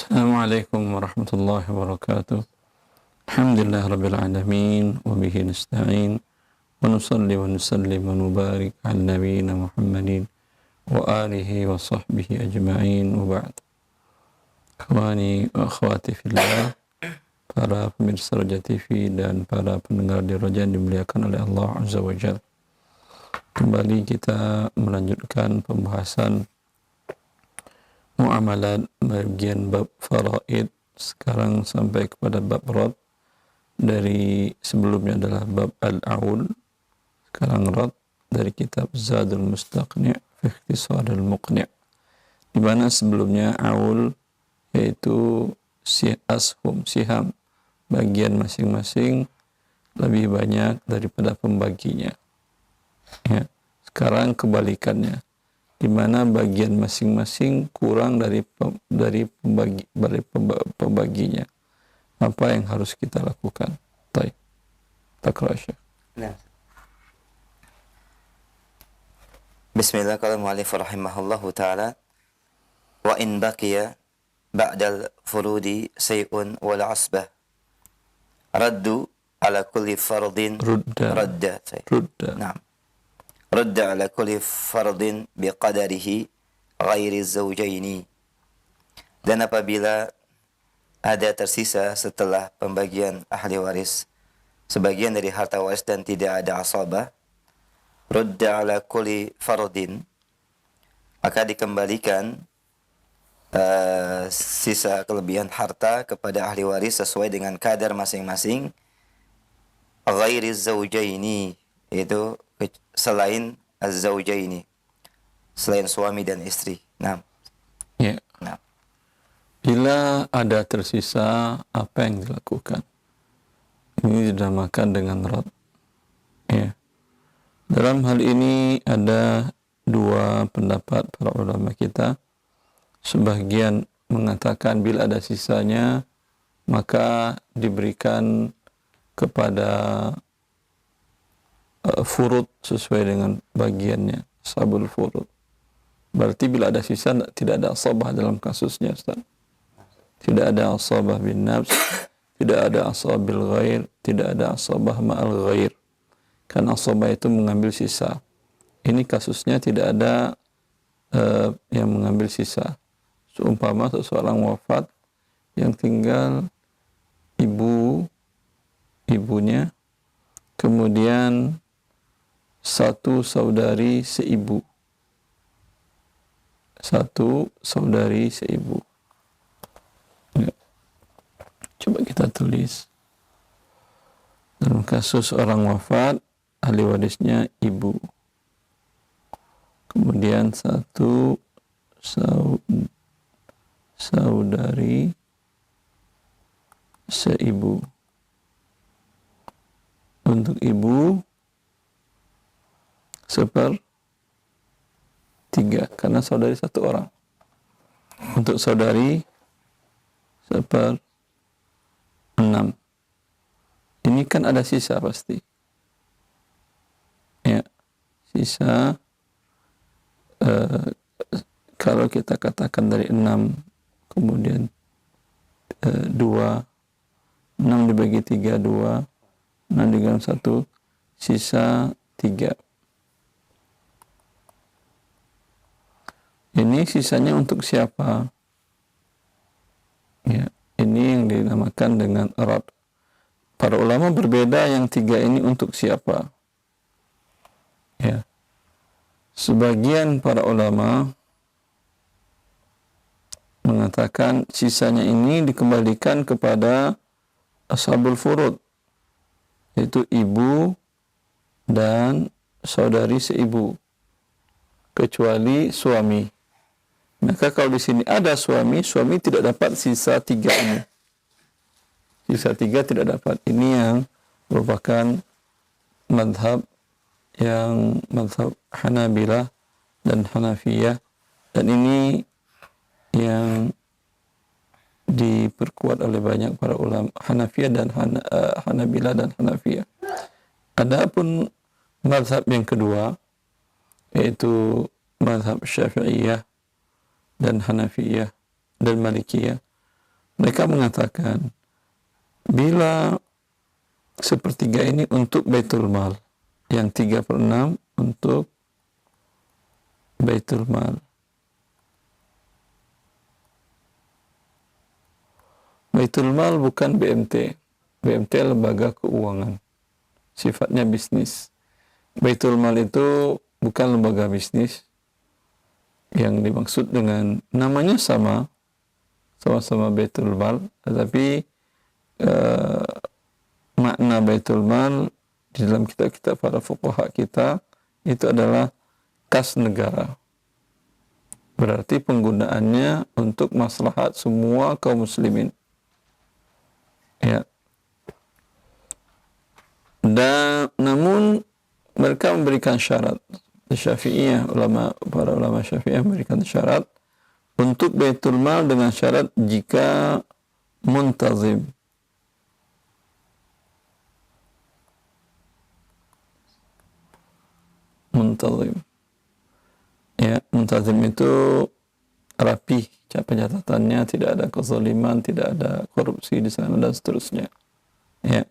Assalamualaikum warahmatullahi wabarakatuh. Alhamdulillah rabbil alamin wa bihi nasta'in wa nusalli wa nusallim wa nubarik ala nabiyyina Muhammadin wa alihi wa sahbihi ajma'in wa ba'd. Ikhwani wa akhwati fillah, para pemirsa Roja TV dan para pendengar di Roja yang dimuliakan oleh Allah Azza wa Jalla. Kembali kita melanjutkan pembahasan muamalat bagian bab faraid, sekarang sampai kepada bab rad. Dari sebelumnya adalah bab al-aul, sekarang rad dari kitab Zadul Mustaqni' fi Ikhtisaril Muqni', di mana sebelumnya aul yaitu siham, bagian masing-masing lebih banyak daripada pembaginya. Ya, sekarang kebalikannya, di mana bagian masing-masing kurang dari pembaginya. Apa yang harus kita lakukan? Baik. Taqra Syekh. Nah. Bismillah, qala mu'allif rahimahullahu ta'ala, wa in baqiya ba'dal furudi say'un wal asbah raddu ala kulli fardin radda. Naam. Radda ala kulli fardin biqadarihi ghairi zawjaini. Dan apabila ada tersisa setelah pembagian ahli waris sebagian dari harta waris dan tidak ada asabah, radda ala kulli fardin, maka dikembalikan sisa kelebihan harta kepada ahli waris sesuai dengan kadar masing-masing, ghairi zawjaini, yaitu selain az-zawjaini, selain suami dan istri. Nah. Ya. Nah. Bila ada tersisa, apa yang dilakukan? Ini dinamakan dengan rad. Ya. Dalam hal ini ada dua pendapat para ulama kita. Sebagian mengatakan bila ada sisanya, maka diberikan kepada furud sesuai dengan bagiannya, sabul furud. Berarti bila ada sisa tidak ada asabah dalam kasusnya, Ustaz. Tidak ada asabah bin nafs, tidak ada asabah bil ghair, tidak ada asabah ma'al ghair. Kan asabah itu mengambil sisa. Ini kasusnya tidak ada yang mengambil sisa. Seumpama seseorang wafat yang tinggal ibunya, kemudian satu saudari seibu. Ya. Coba kita tulis. Dalam kasus orang wafat, ahli warisnya ibu. Kemudian satu saudari seibu. Untuk ibu 1/3, karena saudari satu orang. Untuk saudari 1/6. Ini kan ada sisa pasti. Ya, sisa kalau kita katakan dari 6, kemudian 2, 6 dibagi 3, 2, 6 dibagi 1, sisa 3. Ini sisanya untuk siapa? Ya, ini yang dinamakan dengan rad. Para ulama berbeda yang 3 ini untuk siapa. Ya. Sebagian para ulama mengatakan sisanya ini dikembalikan kepada ashabul furud, yaitu ibu dan saudari seibu, kecuali suami. Maka kalau di sini ada suami tidak dapat sisa 3 ini. Sisa 3 tidak dapat. Ini yang merupakan madhab Hanabilah dan Hanafiyah, dan ini yang diperkuat oleh banyak para ulama Hanafiyah dan Hanabilah dan Hanafiyah. Adapun mazhab yang kedua, yaitu mazhab Syafi'iyah dan Hanafiyah dan Malikiyah, Mereka mengatakan, bila sepertiga ini untuk Baitul Mal, yang 3/6 untuk Baitul Mal. Baitul Mal bukan BMT. BMT lembaga keuangan. Sifatnya bisnis. Baitul Mal itu bukan lembaga bisnis. Yang dimaksud dengan namanya sama-sama Baitul Mal, tetapi makna Baitul Mal di dalam kitab-kitab para fuqaha kita itu adalah kas negara. Berarti penggunaannya untuk maslahat semua kaum muslimin. Ya. Dan namun mereka memberikan syarat. Syafi'iyah, para ulama Syafi'iyah memberikan syarat untuk Baitul Mal dengan syarat jika muntazim. Muntazim. Ya, muntazim itu rapi pencatatannya, tidak ada kezaliman, tidak ada korupsi di sana dan seterusnya. Ya.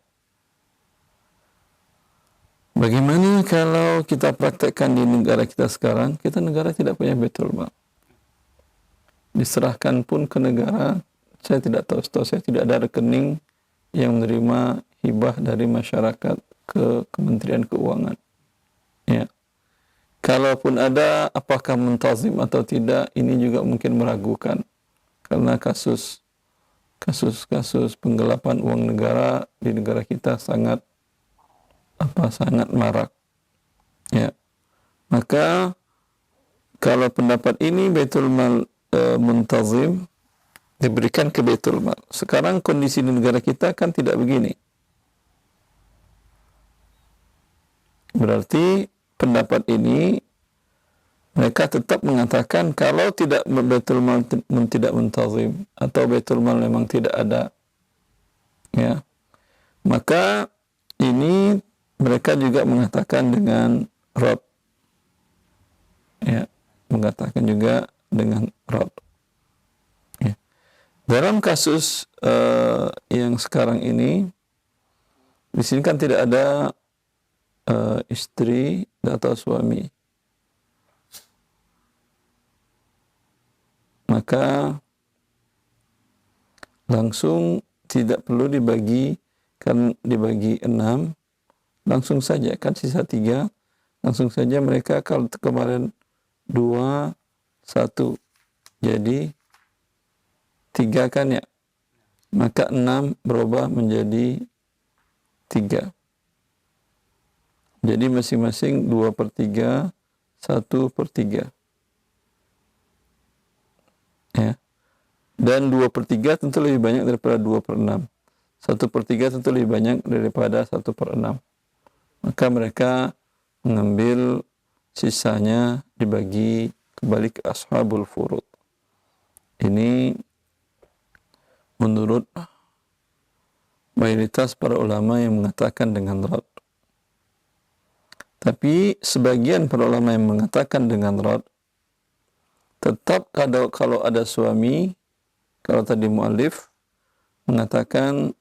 Bagaimana kalau kita praktekkan di negara kita sekarang? Kita negara tidak punya Baitul Mal. Diserahkan pun ke negara, saya tidak tahu, setahu saya tidak ada rekening yang menerima hibah dari masyarakat ke Kementerian Keuangan. Ya. Kalaupun ada, apakah muntazim atau tidak, ini juga mungkin meragukan. Karena kasus penggelapan uang negara di negara kita sangat marak. Ya. Maka kalau pendapat ini Baitul Mal muntazim diberikan ke Baitul Mal. Sekarang kondisi di negara kita kan tidak begini. Berarti pendapat ini mereka tetap mengatakan kalau tidak Baitul Mal tidak muntazim atau Baitul Mal memang tidak ada, ya, maka ini mereka juga mengatakan dengan rad, ya, mengatakan juga dengan rad. Ya. Dalam kasus yang sekarang ini, di sini kan tidak ada istri atau suami, maka langsung tidak perlu dibagi 6, langsung saja kan sisa 3, langsung saja mereka kalau kemarin 2, 1 jadi 3 kan ya, maka 6 berubah menjadi 3. Jadi masing-masing 2/3, 1/3. Ya. Dan 2/3 tentu lebih banyak daripada 2/6. 1/3 tentu lebih banyak daripada 1/6. Maka mereka mengambil sisanya dibagi kembali ke ashabul furud. Ini menurut mayoritas para ulama yang mengatakan dengan rad. Tapi sebagian para ulama yang mengatakan dengan rad, tetap kalau ada suami, kalau tadi muallif mengatakan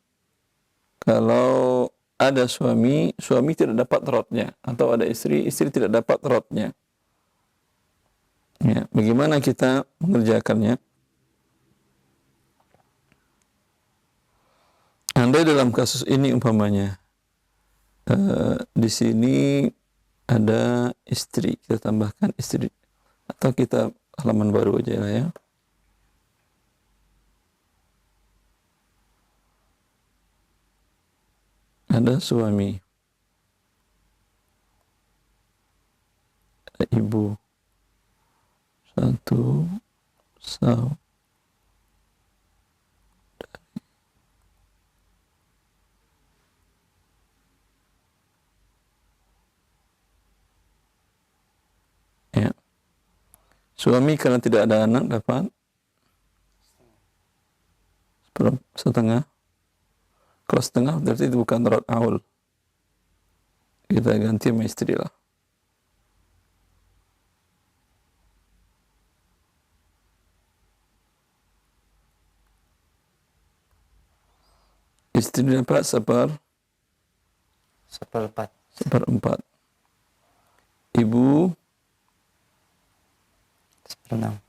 kalau ada suami tidak dapat radnya, atau ada istri tidak dapat radnya. Ya, bagaimana kita mengerjakannya? Andai dalam kasus ini umpamanya di sini ada istri, kita tambahkan istri, atau kita halaman baru aja lah ya. Ada suami, ada ibu, 1 saudari, ya. Suami karena tidak ada anak dapat 1/2. Kalau 1/2 berarti itu bukan rad aul. Kita ganti sama istri lah. Istri dapat seperempat. seperempat. Ibu Seperenam.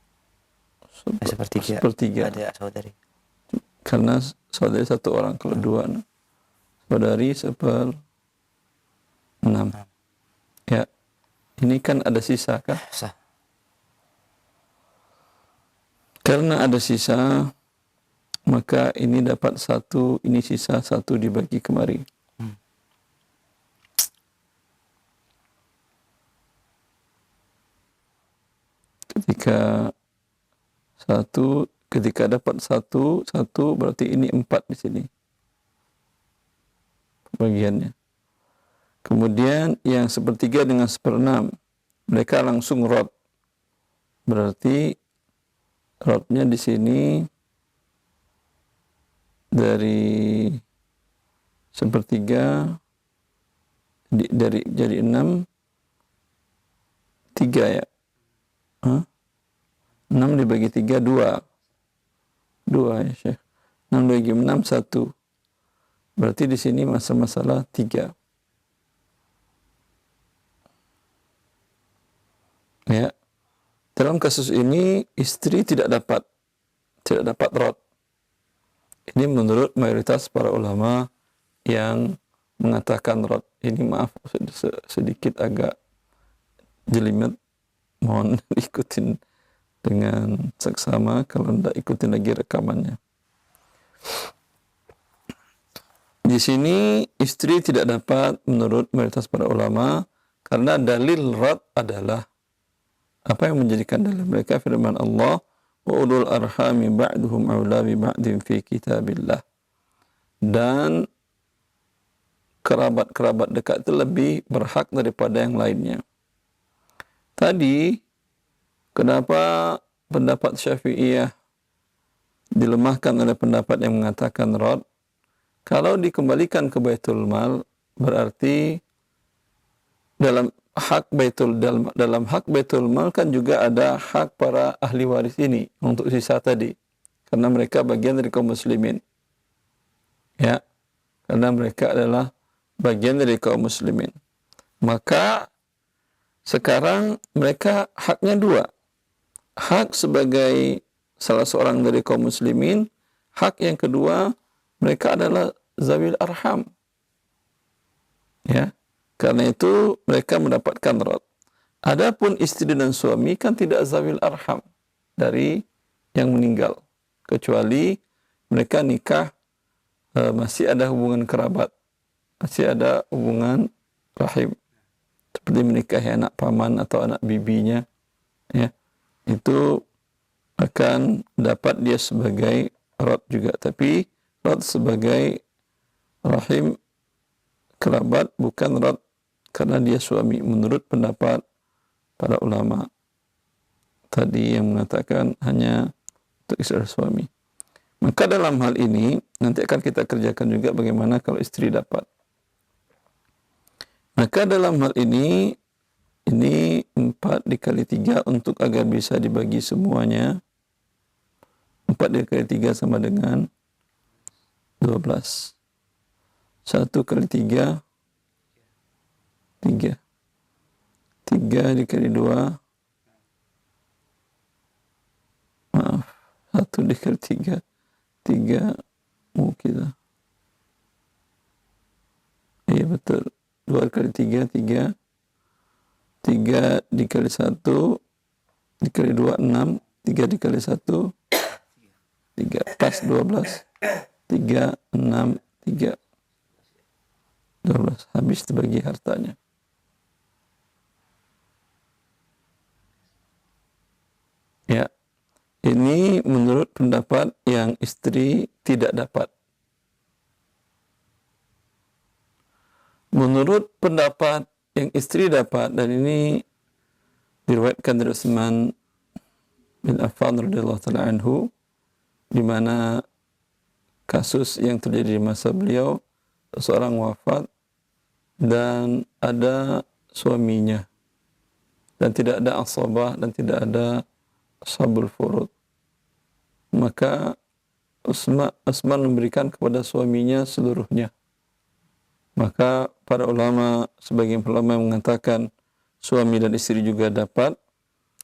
Sepertiga. sepertiga. Ada saudari. Karena saudari satu orang, kalau dua saudari seperenam. Ya, ini kan ada sisa kan? Sah. Karena ada sisa, maka ini dapat satu, ini sisa satu dibagi kemari. Ketika dapat satu berarti ini 4 di sini bagiannya. Kemudian yang sepertiga dengan seperenam, mereka langsung rod. Berarti rodnya di sini dari sepertiga jadi 6, 3 ya. 6 dibagi 3, 2 ya Syekh. 6 dibagi 6, 1. Berarti di sini masalah 3. Ya. Dalam kasus ini istri tidak dapat rod. Ini menurut mayoritas para ulama yang mengatakan rod. Ini maaf sedikit agak jelimet. Mohon ikutin dengan seksama, kalau tidak ikutin lagi rekamannya. Di sini istri tidak dapat menurut mayoritas para ulama karena dalil rad adalah apa yang menjadikan dalil mereka firman Allah, wa ulul arhami ba'duhum aula bi ba'din fi kitabillah. Dan kerabat-kerabat dekat itu lebih berhak daripada yang lainnya. Tadi kenapa pendapat Syafi'iyah dilemahkan oleh pendapat yang mengatakan rad? Kalau dikembalikan ke Baitul Mal, berarti dalam hak Baitul Mal kan juga ada hak para ahli waris ini untuk sisa tadi, karena mereka bagian dari kaum muslimin. Ya, karena mereka adalah bagian dari kaum muslimin. Maka sekarang mereka haknya 2. Hak sebagai salah seorang dari kaum muslimin, hak yang kedua mereka adalah zawil arham. Ya, karena itu mereka mendapatkan rad. Adapun istri dan suami kan tidak zawil arham dari yang meninggal, kecuali mereka nikah masih ada hubungan kerabat, masih ada hubungan rahim, seperti menikahi anak paman atau anak bibinya, ya, itu akan dapat dia sebagai rad juga, tapi rad sebagai rahim kerabat, bukan rad karena dia suami, menurut pendapat para ulama tadi yang mengatakan hanya untuk istri dan suami. Maka dalam hal ini nanti akan kita kerjakan juga bagaimana kalau istri dapat. Maka dalam hal ini 4 dikali 3 untuk agar bisa dibagi semuanya. 4 dikali 3 sama dengan 12. 1 kali 3, 3. 3 dikali 2, maaf, 1 dikali 3, 3 mau kita. Iya betul. 2 kali 3, 3. 3 dikali 1, dikali 2, 6. 3 dikali 1, 3. Pas 12. 3, 6, 3. 12. Habis dibagi hartanya. Ya. Ini menurut pendapat yang istri tidak dapat. Menurut pendapat yang istri dapat, dan ini diriwayatkan dari Utsman bin Affan radhiyallahu taala anhu, di mana kasus yang terjadi di masa beliau, seorang wafat dan ada suaminya, dan tidak ada asabah dan tidak ada ashabul furud. Maka Utsman memberikan kepada suaminya seluruhnya. Maka para ulama, sebagian ulama mengatakan suami dan istri juga dapat.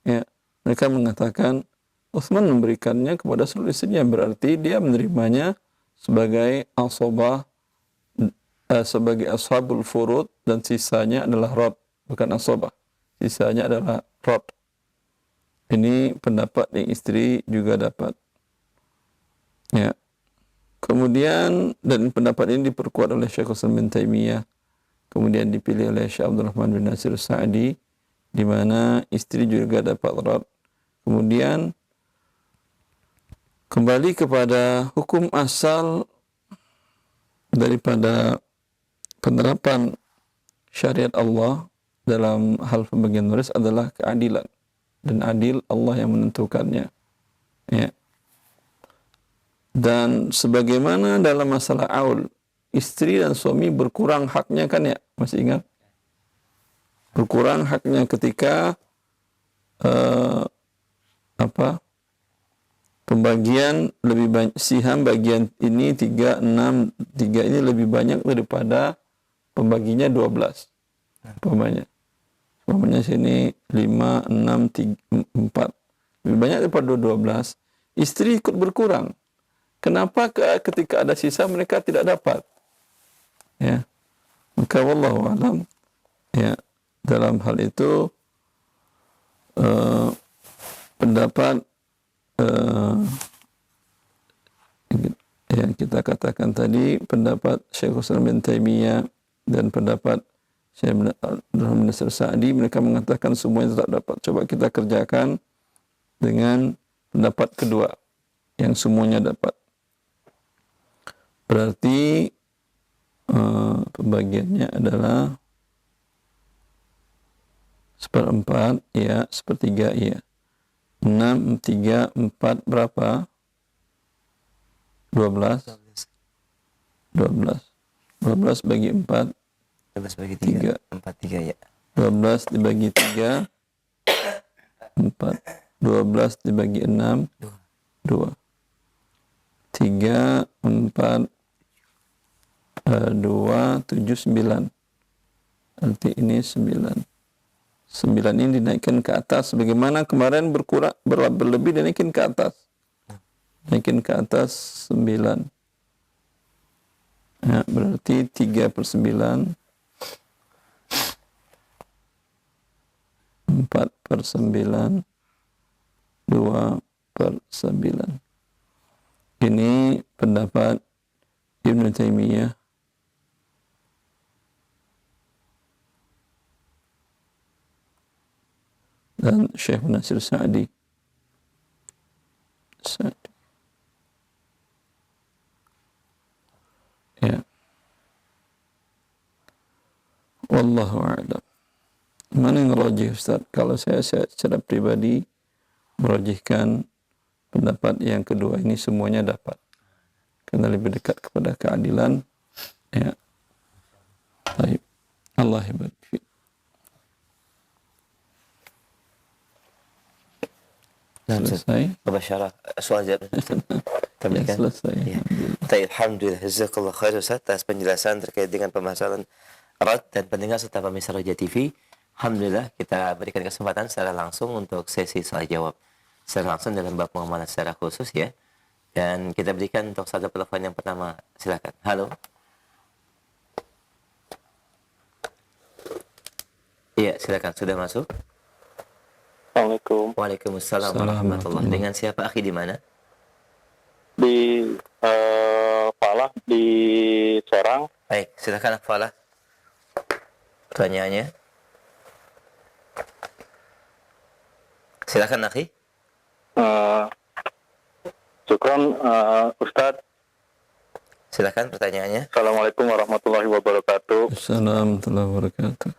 Ya, mereka mengatakan Utsman memberikannya kepada seluruh istrinya, berarti dia menerimanya sebagai asabah, sebagai ashabul furud, dan sisanya adalah rad, bukan asabah. Sisanya adalah rad. Ini pendapat yang istri juga dapat. Ya. Kemudian, dan pendapat ini diperkuat oleh Syekh Islam bin Taimiyah, kemudian dipilih oleh Syekh Abdul Rahman bin Nasir Sa'di, di mana istri juga dapat rad. Kemudian kembali kepada hukum asal daripada penerapan syariat Allah dalam hal pembagian waris adalah keadilan, dan adil Allah yang menentukannya. Ya. Dan sebagaimana dalam masalah aul, istri dan suami berkurang haknya kan ya, masih ingat? Berkurang haknya ketika pembagian lebih banyak, siham bagian ini 3, 6, 3 ini lebih banyak daripada pembaginya 12. Umpamanya sini 5, 6, 4. Lebih banyak daripada 12. Istri ikut berkurang. Kenapa ketika ada sisa mereka tidak dapat? Ya. Maka wallahu a'lam, ya, dalam hal itu pendapat yang kita katakan tadi, pendapat Syekh Islam bin Taimiyah dan pendapat Syekh Abdul Rahman bin Nasir Sa'di, mereka mengatakan semuanya tak dapat. Coba kita kerjakan dengan pendapat kedua yang semuanya dapat. Berarti pembagiannya adalah 1/4, ya, 1/3, ya. 6, 3, 4 berapa? 12. 12 bagi 4. 12 bagi 3. 4/3, ya. 12 dibagi 3. 4. 12 dibagi 6. 2. 3, 4, 2, 7, 9. Arti ini 9. 9 ini dinaikkan ke atas. Bagaimana kemarin berkurang, berlebih, dinaikin ke atas. Naikin ke atas 9. Ya, berarti 3/9. 4/9. 2/9. Ini pendapat Ibnu Taimiyah. Dan Syekh Nasir Sa'di. Ya. Wallahu a'lam. Mana yang rajih, Ustaz? Kalau saya secara pribadi merajihkan pendapat yang kedua ini, semuanya dapat. Karena lebih dekat kepada keadilan. Ya. Baik. Allah hebat. Selesai. Mubasyarah. Soal jawab. Ya, selesai. Ya. Alhamdulillah. Jazakallah khair Ustaz atas penjelasan terkait dengan pembahasan rad, dan pendengar serta pemirsa Roja TV. Alhamdulillah kita berikan kesempatan secara langsung untuk sesi soal jawab secara langsung dalam bab muamalah secara khusus, ya. Dan kita berikan untuk satu telepon yang pertama. Silakan. Halo. Iya, silakan. Sudah masuk? Assalamualaikum. Waalaikumsalam warahmatullahi. Dengan siapa, akhi, di mana? Di Falah di Serang. Baik, silakan Ak Falah. Pertanyaannya. Silakan, akhi. Syukron Ustadz. Silakan pertanyaannya. Assalamualaikum warahmatullahi wabarakatuh. Assalamualaikum warahmatullahi wabarakatuh.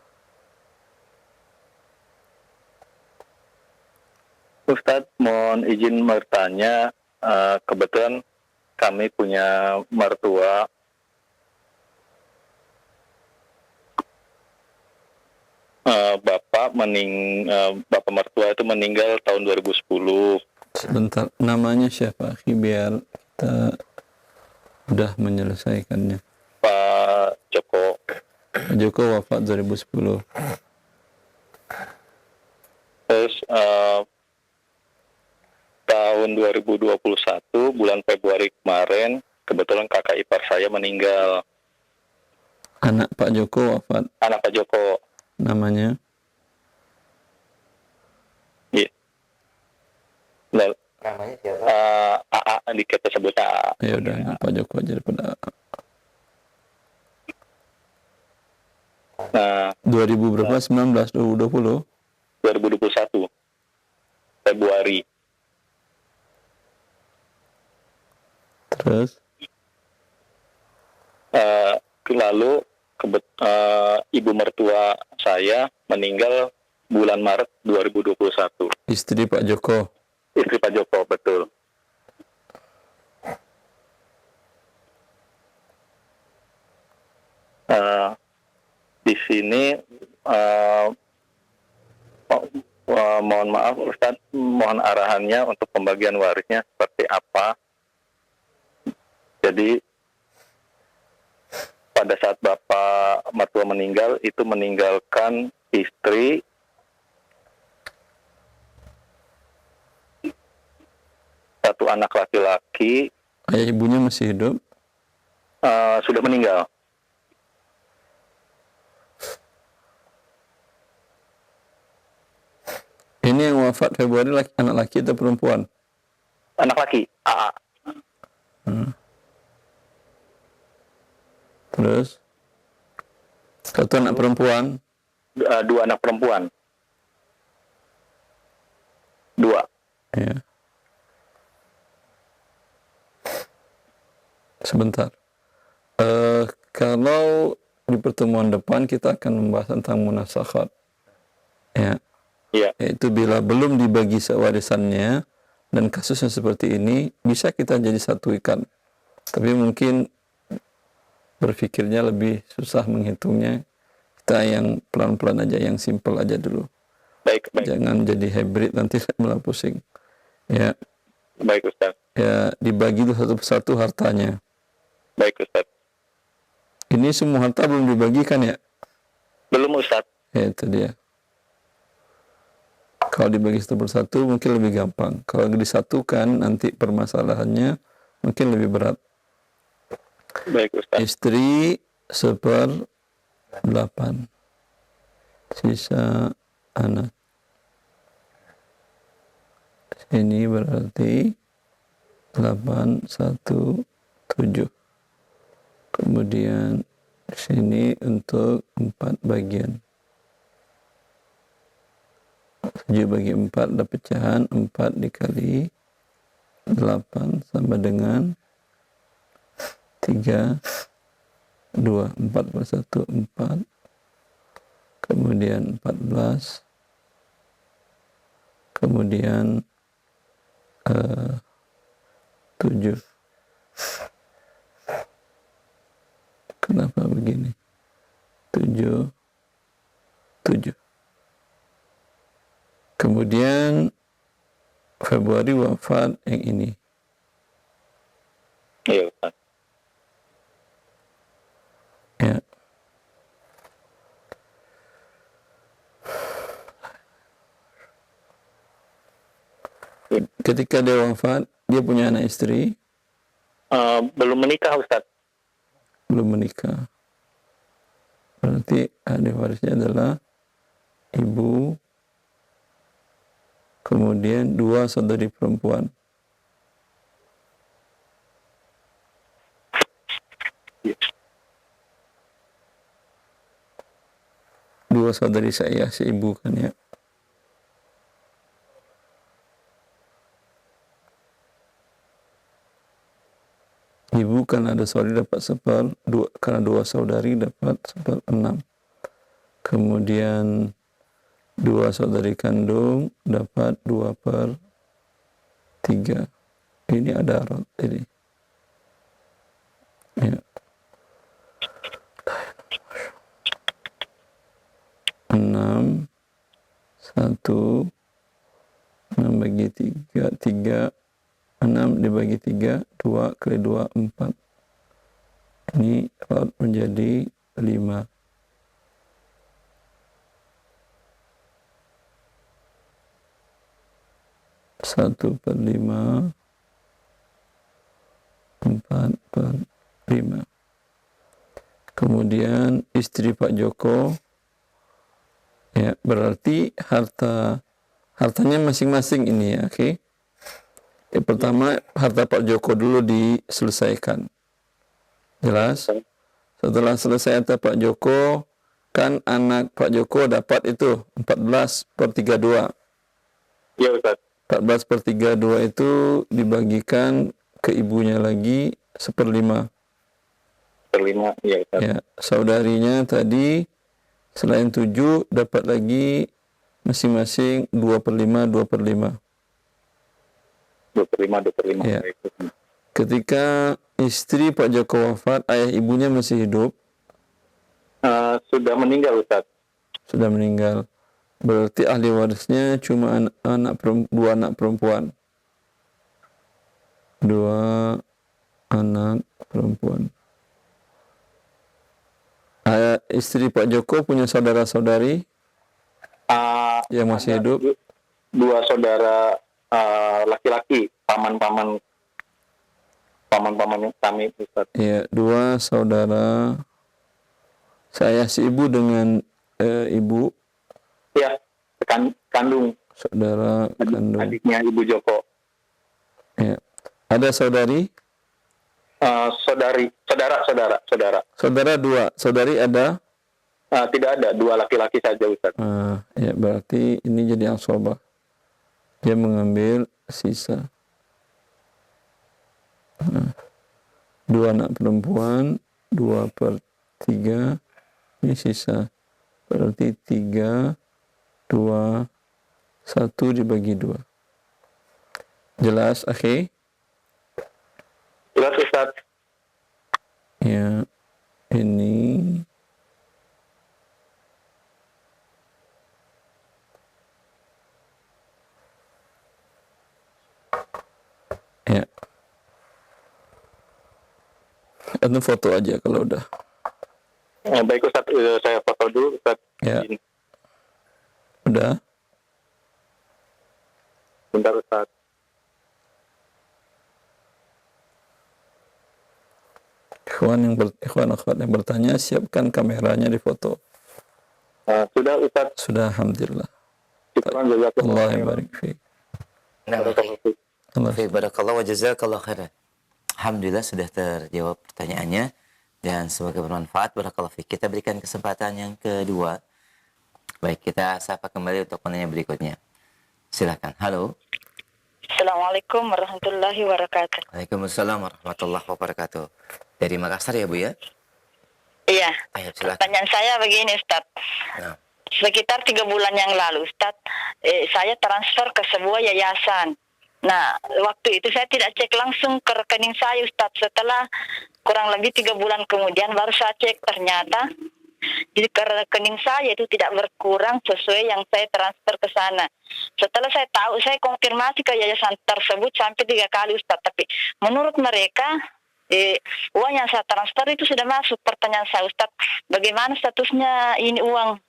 Ustadz, mohon izin bertanya. Kebetulan kami punya mertua. Bapak mertua itu meninggal tahun 2010. Sebentar, namanya siapa? Biar kita sudah menyelesaikannya? Pak Joko. Pak Joko wafat 2010. Terus tahun 2021 bulan Februari kemarin kebetulan kakak ipar saya meninggal. Anak Pak Joko wafat. Anak Pak Joko. Namanya? Iya. Namanya siapa? AA di kita sebutnya AA. Ya udah, anak Pak Joko aja daripada. Nah, 2000 berapa? 19, 2020? 2021 Februari. Terus? Lalu ibu mertua saya meninggal bulan Maret 2021. Istri Pak Joko? Istri Pak Joko, betul. Di sini mohon maaf Ustadz, mohon arahannya untuk pembagian warisnya seperti apa. Jadi pada saat Bapak mertua meninggal, itu meninggalkan istri, satu anak laki-laki. Ayah ibunya masih hidup? Sudah meninggal. Ini yang wafat Februari anak laki atau perempuan? Anak laki, AA. Terus? Satu anak perempuan? Dua anak perempuan. Dua. Ya. Sebentar. Kalau di pertemuan depan kita akan membahas tentang munasakhat. Ya. Iya. Yaitu bila belum dibagi warisannya dan kasusnya seperti ini, bisa kita jadi satu ikan. Tapi mungkin berpikirnya lebih susah menghitungnya. Kita yang pelan-pelan aja, yang simple aja dulu. Baik, baik. Jangan jadi hybrid, nanti malah pusing. Ya. Baik, Ustaz. Ya, dibagi dulu satu persatu hartanya. Baik, Ustaz. Ini semua harta belum dibagikan ya? Belum, Ustaz. Ya, itu dia. Kalau dibagi satu persatu mungkin lebih gampang. Kalau disatukan nanti permasalahannya mungkin lebih berat. Baik, Ustaz. Istri 1/8. Sisa anak. Ini berarti 817. Kemudian sini untuk 4 bagian. 7 bagi 4 ada pecahan 4 dikali 8 sama dengan 3 2 4 per 1 4, kemudian 14, kemudian 7. Kenapa begini? 7 7. Kemudian Februari wafat yang ini. Iya, Ustaz. Ya. Ketika dia wafat, dia punya anak istri? Belum menikah, Ustaz. Belum menikah. Berarti ahli warisnya adalah ibu, kemudian 2 saudari perempuan. Iya. 2 saudari saya, si ibu kan ya. Ibu kan ada saudari dapat 1/2, karena 2 saudari dapat 1/6. Kemudian 2 saudari kandung dapat 2/3. Ini ada rot ini. Ya. 6 1 6 bagi 3 6 dibagi 3 2 kali 2 4 Ini menjadi 5. Satu per 5, 4/5. Kemudian istri Pak Joko, ya berarti hartanya masing-masing ini ya, oke. Yang pertama harta Pak Joko dulu diselesaikan, jelas. Setelah selesai harta Pak Joko, kan anak Pak Joko dapat itu 14/32. Iya Ustaz. 14/32 itu dibagikan ke ibunya lagi 1/5. 1/5, iya Ustaz. Ya, saudarinya tadi selain 7 dapat lagi masing-masing 2/5, 2/5. 2/5, 2/5. Ya. Baik, Ustaz. Ketika istri Pak Joko wafat, ayah ibunya masih hidup, Sudah meninggal Ustaz. sudah meninggal. Berarti ahli warisnya cuma dua anak perempuan. 2 anak perempuan. Istri Pak Joko punya saudara-saudari yang masih Ada hidup? 2 saudara laki-laki, paman-paman kami Ustaz. Ya, 2 saudara. Saya si ibu dengan ibu, Ya, kandung, saudara kandung. adiknya Ibu Joko. Ya. Ada saudari? Saudara. Saudara 2. Saudari ada? Tidak ada, 2 laki-laki saja Ustaz. Ya berarti ini jadi asobah. Dia mengambil sisa. 2 anak perempuan, 2/3, ini sisa. Berarti 3, 2, 1 dibagi 2. Jelas, akhi? Jelas Ustaz. Ya, ini ya. Atau foto aja kalau udah. Baik Ustaz, saya foto dulu Ustaz. Ya. Udah? Bentar Ustaz. Ikhwan akhwat yang bertanya, siapkan kameranya di foto. Sudah Ustaz. Sudah, alhamdulillah. Syukran jazakallah. Allah barik fiik. Barakallahu wa jazakallahu khairan. Alhamdulillah sudah terjawab pertanyaannya dan semoga bermanfaat. Barakallahu fiik. Kita berikan kesempatan yang kedua. Baik, kita sapa kembali untuk penanya berikutnya. Silakan. Halo. Assalamualaikum warahmatullahi wabarakatuh. Waalaikumsalam warahmatullahi wabarakatuh. Dari Makassar ya, Bu ya? Iya. Ayo, silakan. Pertanyaan saya begini, Ustaz. Nah. Sekitar 3 bulan yang lalu, Ustaz, saya transfer ke sebuah yayasan. Nah, waktu itu saya tidak cek langsung ke rekening saya, Ustaz. Setelah kurang lebih 3 bulan kemudian baru saya cek, ternyata di rekening saya itu tidak berkurang sesuai yang saya transfer ke sana. Setelah saya tahu, saya konfirmasi ke yayasan tersebut sampai 3 kali, Ustaz. Tapi menurut mereka, uang yang saya transfer itu sudah masuk. Pertanyaan saya, Ustaz, bagaimana statusnya ini uang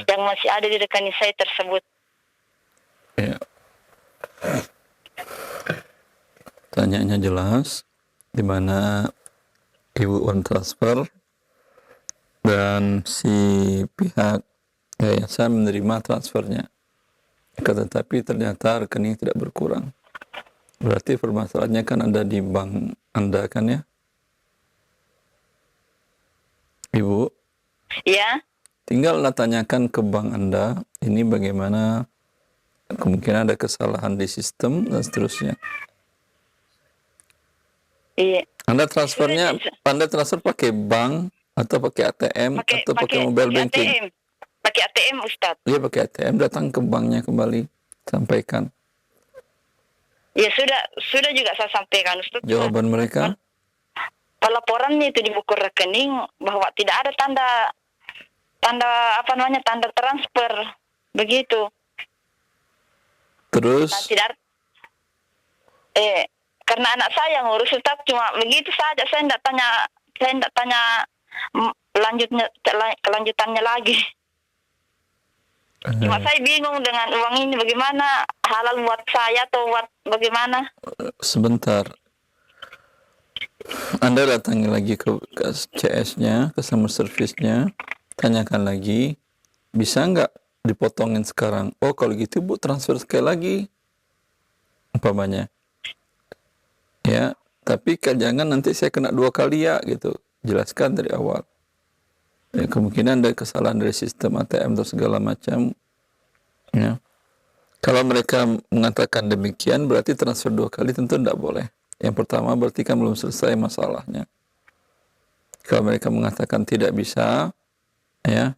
yang masih ada di rekening saya tersebut? Ya. Pertanyaannya jelas, di mana ibu uang transfer dan si pihak yayasan menerima transfernya. Tetapi ternyata rekening tidak berkurang. Berarti permasalahannya kan ada di bank Anda kan ya? Ibu? Ya. Tinggallah tanyakan ke bank Anda, ini bagaimana, kemungkinan ada kesalahan di sistem dan seterusnya. Iya. Anda transfer pakai bank atau pakai ATM atau pakai mobile banking? Pakai ATM, Ustaz. Iya, pakai ATM, datang ke banknya kembali, sampaikan. Ya sudah juga saya sampaikan, Ustaz. Jawaban mereka? Pelaporannya itu di buku rekening bahwa tidak ada tanda transfer begitu. Terus? Nah, tidak. Karena anak saya ngurus, Ustaz, cuma begitu saja. Saya tidak saya tidak tanya kelanjutannya lagi. Cuma saya bingung dengan uang ini bagaimana, halal buat saya atau buat bagaimana? Sebentar. Anda datangi lagi ke CS-nya, customer service-nya, tanyakan lagi, bisa nggak dipotongin sekarang? Oh, kalau gitu Bu transfer sekali lagi, umpamanya. Ya, tapi jangan nanti saya kena 2 kali ya, gitu. Jelaskan dari awal. Ya, kemungkinan ada kesalahan dari sistem ATM atau segala macam. Ya. Kalau mereka mengatakan demikian, berarti transfer 2 kali tentu tidak boleh. Yang pertama berarti kan belum selesai masalahnya. Kalau mereka mengatakan tidak bisa, ya,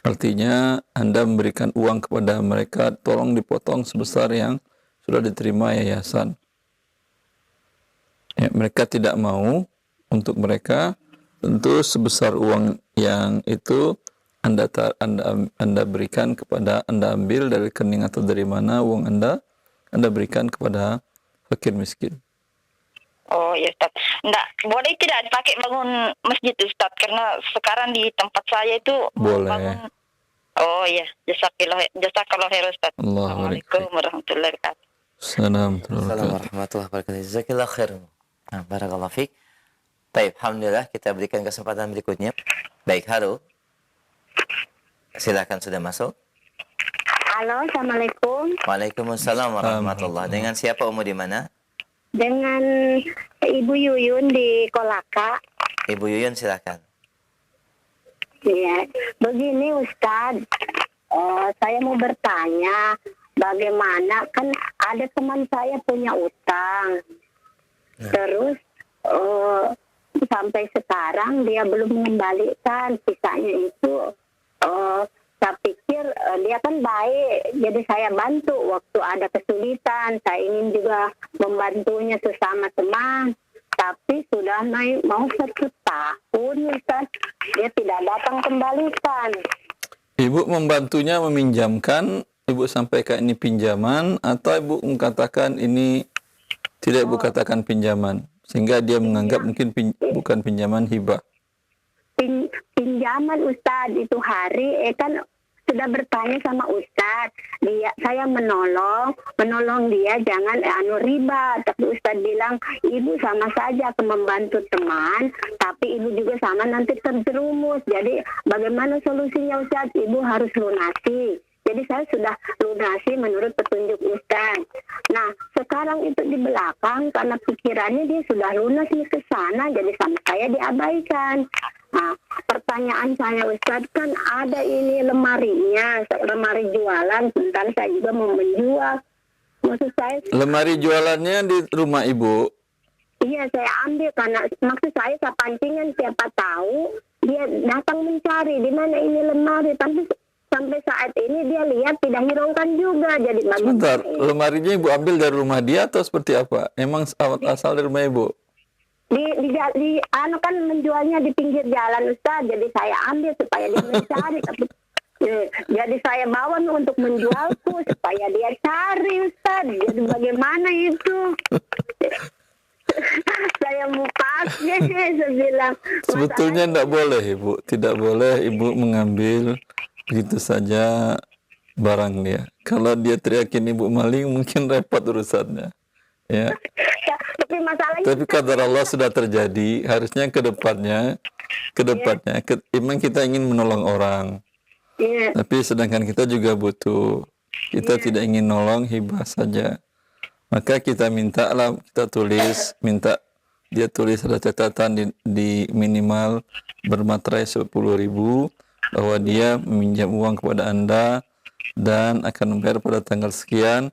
artinya Anda memberikan uang kepada mereka, tolong dipotong sebesar yang sudah diterima yayasan. Ya, mereka tidak mau, untuk mereka tentu sebesar uang yang itu Anda berikan kepada, Anda ambil dari rekening atau dari mana uang Anda berikan kepada fakir miskin. Oh ya Ustaz, enggak, boleh tidak dipakai bangun masjid Ustaz, karena sekarang di tempat saya itu Boleh. bangun. Oh ya, jazakallah khair Ustaz. Assalamualaikum warahmatullahi wabarakatuh. Assalamualaikum warahmatullahi wabarakatuh. Jazakallah khair. Nah, barakallahu fiik. Baik, alhamdulillah, kita berikan kesempatan berikutnya. Baik, halo. Silakan, sudah masuk. Halo, Assalamualaikum. Waalaikumsalam warahmatullahi. Dengan siapa, Umu, di mana? Dengan Ibu Yuyun di Kolaka. Ibu Yuyun, silakan. Ya, begini Ustadz, saya mau bertanya, bagaimana, kan ada teman saya punya utang, terus sampai sekarang dia belum mengembalikan, sisanya itu saya pikir dia kan baik, jadi saya bantu waktu ada kesulitan. Saya ingin juga membantunya sesama teman, tapi sudah mau 1 tahun Ustaz, dia tidak datang kembalikan. Ibu membantunya meminjamkan, Ibu sampaikan ini pinjaman, atau Ibu mengatakan ini tidak Ibu katakan pinjaman, sehingga dia menganggap mungkin bukan pinjaman, hibah. Pinjaman Ustadz, itu hari kan sudah bertanya sama Ustadz, saya menolong dia jangan riba, tapi Ustadz bilang ibu sama saja membantu teman, tapi ibu juga sama nanti terjerumus. Jadi bagaimana solusinya Ustadz? Ibu harus lunasi. Jadi saya sudah lunasi menurut petunjuk Ustadz. Nah, sekarang itu di belakang karena pikirannya dia sudah lunas nih ke sana, jadi sama saya diabaikan. Nah, pertanyaan saya Ustadz, kan ada ini lemarinya, lemari jualan, sebentar saya juga mau menjual. Maksud saya, lemari jualannya di rumah Ibu? Iya, saya ambil karena maksud saya pancingan, siapa tahu dia datang mencari di mana ini lemari, tapi sampai saat ini dia lihat tidak hiraukan juga. Jadi sebentar, lemarinya Ibu ambil dari rumah dia atau seperti apa? Emang asal dari rumah Ibu? Kan menjualnya di pinggir jalan Ustaz, jadi saya ambil supaya dia mencari. Tapi jadi saya bawa untuk menjualku supaya dia cari Ustaz. Jadi bagaimana itu? Saya mau pakai, saya bilang. Sebetulnya tidak boleh Ibu, tidak boleh Ibu mengambil begitu saja barang dia. Kalau dia teriakin Ibu maling, mungkin repot urusannya. Ya. Tapi qadar Allah sudah terjadi, harusnya ke depannya memang kita ingin menolong orang. Tapi sedangkan kita juga butuh. Kita tidak ingin nolong hibah saja. Maka kita minta dia tulis ada catatan di minimal bermaterai 10.000 bahwa dia meminjam uang kepada Anda dan akan membayar pada tanggal sekian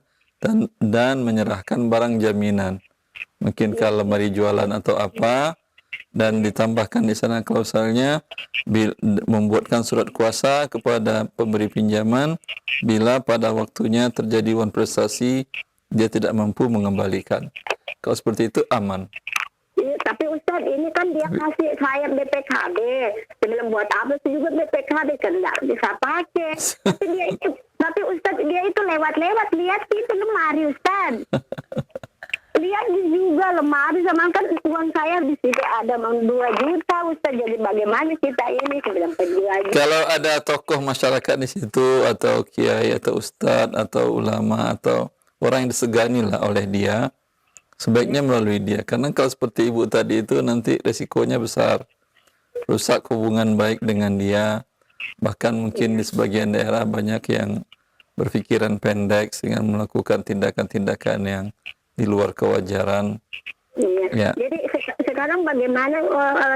dan menyerahkan barang jaminan. Mungkin kalau lemari jualan atau apa, dan ditambahkan di sana klausalnya membuatkan surat kuasa kepada pemberi pinjaman bila pada waktunya terjadi wan prestasi dia tidak mampu mengembalikan. Kalau seperti itu aman. Tapi Ustaz, ini kan dia kasih saya BPKB. Sebelum buat apa sih juga BPKB kan nggak bisa pakai. Tapi Ustaz dia itu lewat-lewat lihat itu lemari Ustaz. lihat juga lemari sama kan uang saya di situ ada 2 juta Ustaz, jadi bagaimana kita ini? Saya bilang pergi aja. Kalau ada tokoh masyarakat di situ atau kiai atau ustadz atau ulama atau orang yang disegani lah oleh dia, sebaiknya melalui dia. Karena kalau seperti ibu tadi itu nanti resikonya besar, rusak hubungan baik dengan dia. Bahkan mungkin di sebagian daerah banyak yang berpikiran pendek sehingga melakukan tindakan-tindakan yang di luar kewajaran. Iya. Ya. Jadi sekarang bagaimana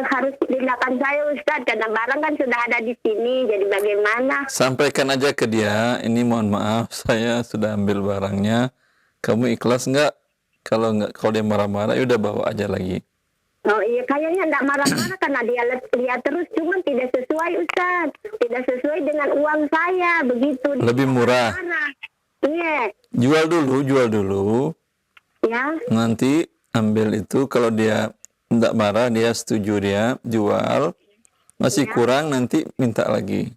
harus tindakan saya Ustaz? Karena barang kan sudah ada di sini. Jadi bagaimana? Sampaikan aja ke dia, ini mohon maaf saya sudah ambil barangnya. Kamu ikhlas nggak? Kalau nggak, kalau dia marah-marah, ya udah bawa aja lagi. Oh iya, kayaknya enggak marah-marah karena dia lihat terus, cuman tidak sesuai Ustaz. Tidak sesuai dengan uang saya, begitu. Dia Lebih murah. marah. Iya. Jual dulu. Ya. Nanti ambil itu, kalau dia tidak marah, dia setuju, dia jual. Masih kurang, nanti minta lagi.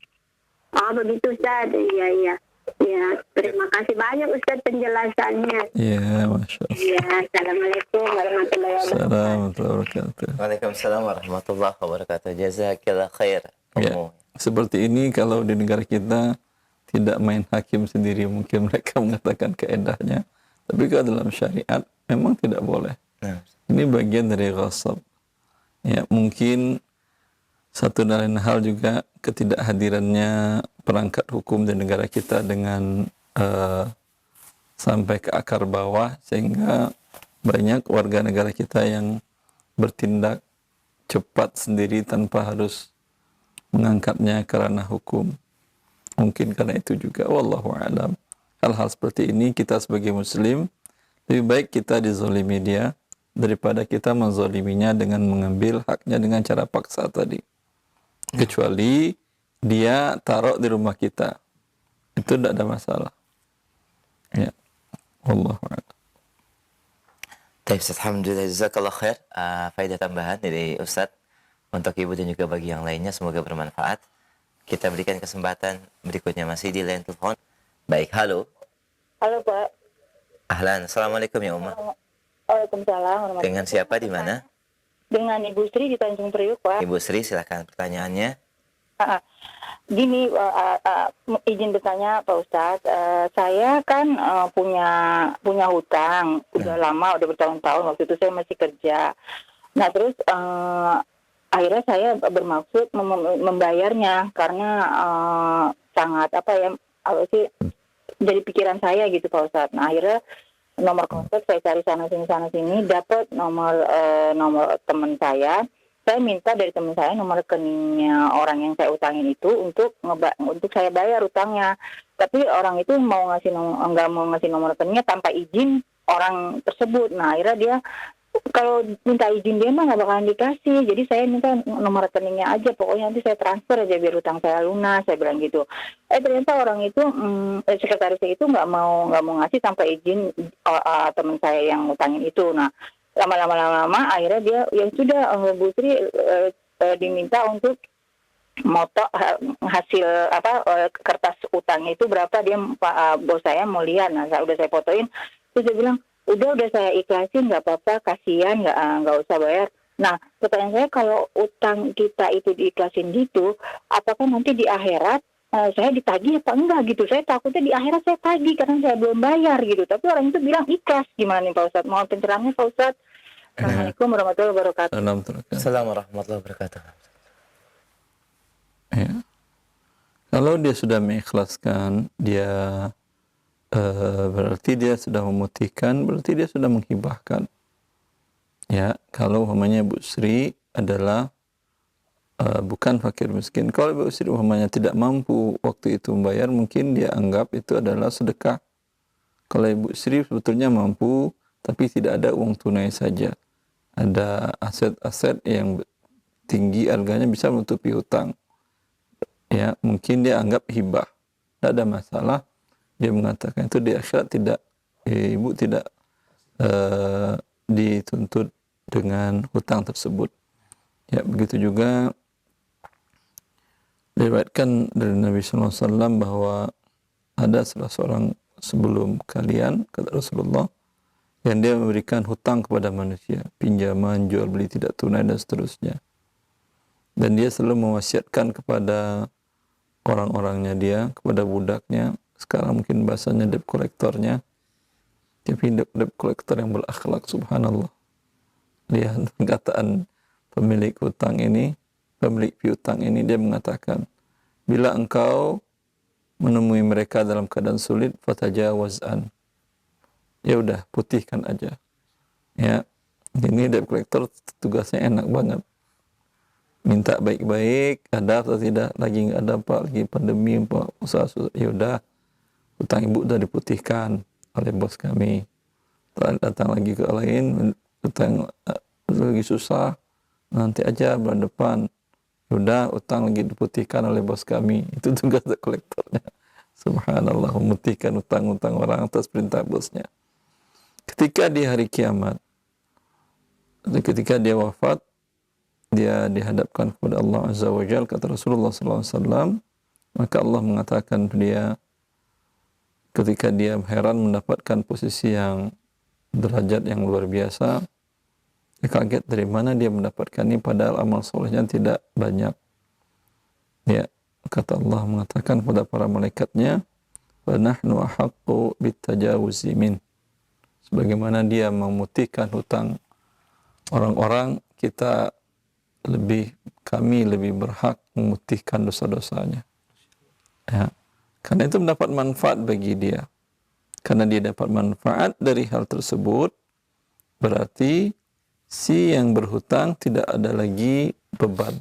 Oh begitu Ustaz. Iya. Ya, terima kasih banyak Ustaz penjelasannya. Ya, Masya Allah. Ya, Assalamualaikum warahmatullahi wabarakatuh. Assalamualaikum warahmatullahi wabarakatuh. Waalaikumsalam warahmatullahi wabarakatuh. Jazakillah khair. Ya, seperti ini kalau di negara kita tidak main hakim sendiri, mungkin mereka mengatakan keedahnya. Tapi kalau dalam syariat memang tidak boleh. Nah, Ini bagian dari ghasab. Ya, mungkin satu dan lain hal juga ketidakhadirannya perangkat hukum di negara kita dengan sampai ke akar bawah, sehingga banyak warga negara kita yang bertindak cepat sendiri tanpa harus mengangkatnya ke ranah hukum. Mungkin karena itu juga, wallahu a'lam. Hal-hal seperti ini kita sebagai muslim lebih baik kita dizalimi dia daripada kita menzaliminya dengan mengambil haknya dengan cara paksa tadi. Kecuali dia taruh di rumah kita, itu tidak ada masalah. Ya, wallahu a'lam. Baik, Ustaz, alhamdulillah, jazakallah khair. Faedah tambahan dari Ustaz untuk ibu dan juga bagi yang lainnya, semoga bermanfaat. Kita berikan kesempatan berikutnya masih di line telepon. Baik, halo. Halo Pak. Ahlan, assalamualaikum ya Umar. Waalaikumsalam. Dengan siapa di mana? Dengan Ibu Sri di Tanjung Priuk Pak. Ibu Sri, silakan pertanyaannya. Gini, izin bertanya Pak Ustadz, saya kan punya hutang udah lama, udah bertahun-tahun. Waktu itu saya masih kerja. Nah terus akhirnya saya bermaksud membayarnya karena sangat jadi pikiran saya gitu Pak Ustadz. Nah akhirnya nomor kontak saya cari sana sini dapat nomor teman saya. Saya minta dari teman saya nomor rekeningnya orang yang saya utangin itu untuk saya bayar utangnya. Tapi orang itu nggak mau ngasih nomor rekeningnya tanpa izin orang tersebut. Nah akhirnya dia kalau minta izin dia mah nggak bakalan dikasih. Jadi saya minta nomor rekeningnya aja. Pokoknya nanti saya transfer aja biar utang saya lunas. Saya bilang gitu. Ternyata orang itu sekretarisnya itu nggak mau ngasih tanpa izin teman saya yang utangin itu. Nah lama-lama akhirnya dia yang sudah Bu Sri diminta untuk moto hasil kertas utangnya itu berapa, dia bos saya mau lihat. Nah udah saya fotoin, terus dia bilang udah saya ikhlasin, nggak apa-apa, kasihan, nggak usah bayar. Nah pertanyaan saya, kalau utang kita itu diikhlasin gitu, apakah nanti di akhirat saya ditagih apa enggak gitu? Saya takutnya di akhirat saya tagih karena saya belum bayar gitu. Tapi orang itu bilang ikhlas. Gimana nih Pak Ustadz? Mohon pencerahannya Pak Ustadz. Assalamualaikum warahmatullahi wabarakatuh. Assalamualaikum warahmatullahi wabarakatuh. Ya. Kalau dia sudah mengikhlaskan, dia berarti dia sudah memutihkan, berarti dia sudah menghibahkan. Ya, kalau umpamanya Bu Sri adalah bukan fakir miskin. Kalau Ibu Sri umpamanya tidak mampu waktu itu membayar, mungkin dia anggap itu adalah sedekah. Kalau Ibu Sri sebetulnya mampu, tapi tidak ada uang tunai saja. Ada aset-aset yang tinggi harganya bisa menutupi hutang. Ya, mungkin dia anggap hibah. Tidak ada masalah. Dia mengatakan itu di akhirat tidak, ibu tidak dituntut dengan hutang tersebut. Ya, begitu juga diriwayatkan dari Nabi SAW bahwa ada salah seorang sebelum kalian, kata Rasulullah, yang dia memberikan hutang kepada manusia, pinjaman, jual beli tidak tunai dan seterusnya. Dan dia selalu mewasiatkan kepada orang-orangnya dia, kepada budaknya, sekarang mungkin bahasanya debt kolektornya, tapi debt kolektor yang berakhlak, subhanallah. Lihat perkataan pemilik hutang ini, pemilik piutang ini, dia mengatakan, bila engkau menemui mereka dalam keadaan sulit, fatajawazan, ya udah putihkan aja. Ya, ini debt collector tugasnya enak banget. Minta baik-baik, ada atau tidak, lagi nggak ada apa, lagi pandemi apa, usaha susah, ya udah, hutang ibu udah diputihkan oleh bos kami. Datang lagi ke lain, hutang lagi susah, nanti aja bulan depan. Ya udah, hutang lagi diputihkan oleh bos kami. Itu tugas debt collectornya. Subhanallah, memutihkan hutang-hutang orang atas perintah bosnya. Ketika di hari kiamat, ketika dia wafat, dia dihadapkan kepada Allah Azza wa Jalla, kata Rasulullah SAW, maka Allah mengatakan dia, ketika dia heran mendapatkan posisi yang derajat yang luar biasa, dia kaget dari mana dia mendapatkan ini padahal amal solehnya tidak banyak. Ya, kata Allah mengatakan kepada para malaikatnya, wa nahnu ahaqqu bitajawuzi min, sebagaimana dia memutihkan hutang orang-orang, kami lebih berhak memutihkan dosa-dosanya. Ya. Karena itu mendapat manfaat bagi dia. Karena dia dapat manfaat dari hal tersebut, berarti si yang berhutang tidak ada lagi beban.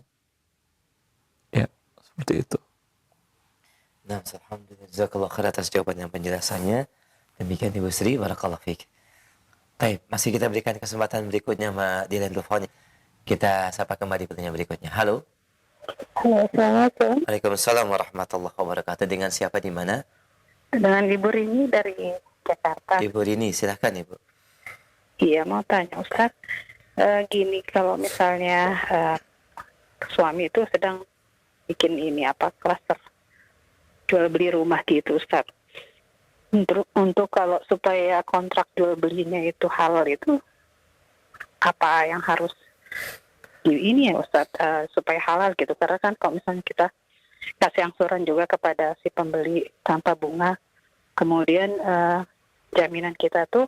Ya, seperti itu. Nah, alhamdulillah, jazakallah khair atas jawaban dan penjelasannya. Demikian Ibu Sri, barakallahu fiik. Baik, masih kita berikan kesempatan berikutnya Mbak Dilan Lufoni. Kita sapa kembali pertanyaan berikutnya. Halo. Halo, Assalamualaikum. Waalaikumsalam warahmatullahi wabarakatuh. Dengan siapa di mana? Dengan Ibu Rini dari Jakarta. Ibu Rini, silahkan Ibu. Iya, mau tanya Ustaz. Gini, kalau misalnya suami itu sedang bikin klaster jual beli rumah gitu Ustaz. Untuk kalau supaya kontrak jual belinya itu halal itu, apa yang harus ya Ustaz, supaya halal gitu. Karena kan kalau misalnya kita kasih angsuran juga kepada si pembeli tanpa bunga, kemudian jaminan kita tuh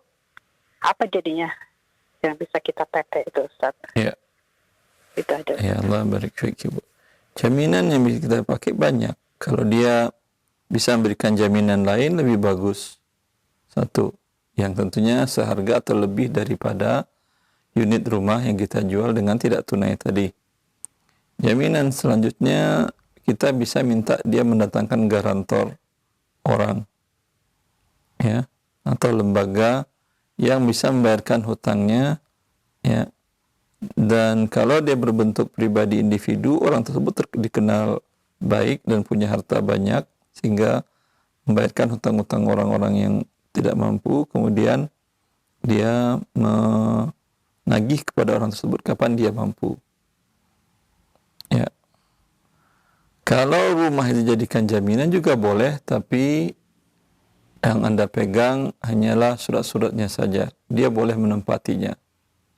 apa jadinya yang bisa kita PT itu Ustaz? Ya. Itu aja. Ya Allah barik fiik Ibu. Jaminan yang bisa kita pakai banyak. Kalau dia bisa memberikan jaminan lain lebih bagus. Satu, yang tentunya seharga atau lebih daripada unit rumah yang kita jual dengan tidak tunai tadi. Jaminan selanjutnya, kita bisa minta dia mendatangkan garantor orang, ya, atau lembaga yang bisa membayarkan hutangnya, ya. Dan kalau dia berbentuk pribadi individu, orang tersebut dikenal baik dan punya harta banyak, sehingga membayarkan hutang-hutang orang-orang yang tidak mampu, kemudian dia menagih kepada orang tersebut kapan dia mampu. Ya. Kalau rumah itu dijadikan jaminan juga boleh, tapi yang Anda pegang hanyalah surat-suratnya saja. Dia boleh menempatinya.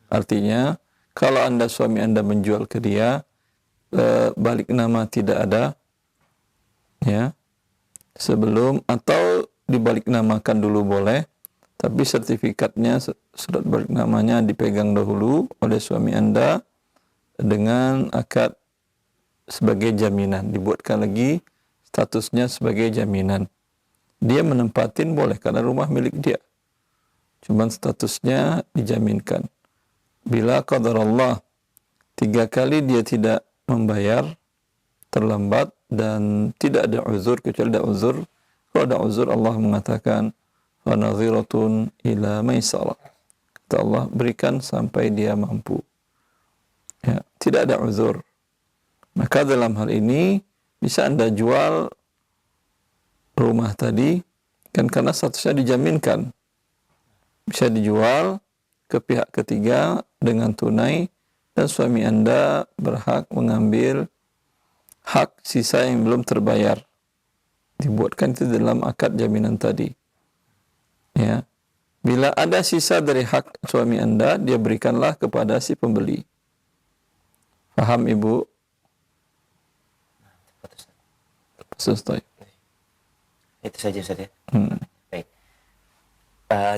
Artinya, kalau suami Anda menjual ke dia, balik nama tidak ada, ya, sebelum, atau dibalik namakan dulu boleh, tapi sertifikatnya, surat balik namanya dipegang dahulu oleh suami Anda dengan akad sebagai jaminan, dibuatkan lagi statusnya sebagai jaminan. Dia menempatin boleh karena rumah milik dia, cuman statusnya dijaminkan. Bila qadarullah 3 kali dia tidak membayar, terlambat dan tidak ada uzur, kecuali ada uzur. Kalau ada uzur, Allah mengatakan fanadhiratun ila maisarah. Kata Allah, berikan sampai dia mampu. Ya, tidak ada uzur. Maka dalam hal ini bisa Anda jual rumah tadi kan karena statusnya dijaminkan. Bisa dijual ke pihak ketiga dengan tunai dan suami Anda berhak mengambil hak sisa yang belum terbayar. Dibuatkan itu dalam akad jaminan tadi. Ya. Bila ada sisa dari hak suami Anda, dia berikanlah kepada si pembeli. Paham Ibu? Selesai. Itu saja Ustaz ya. Baik.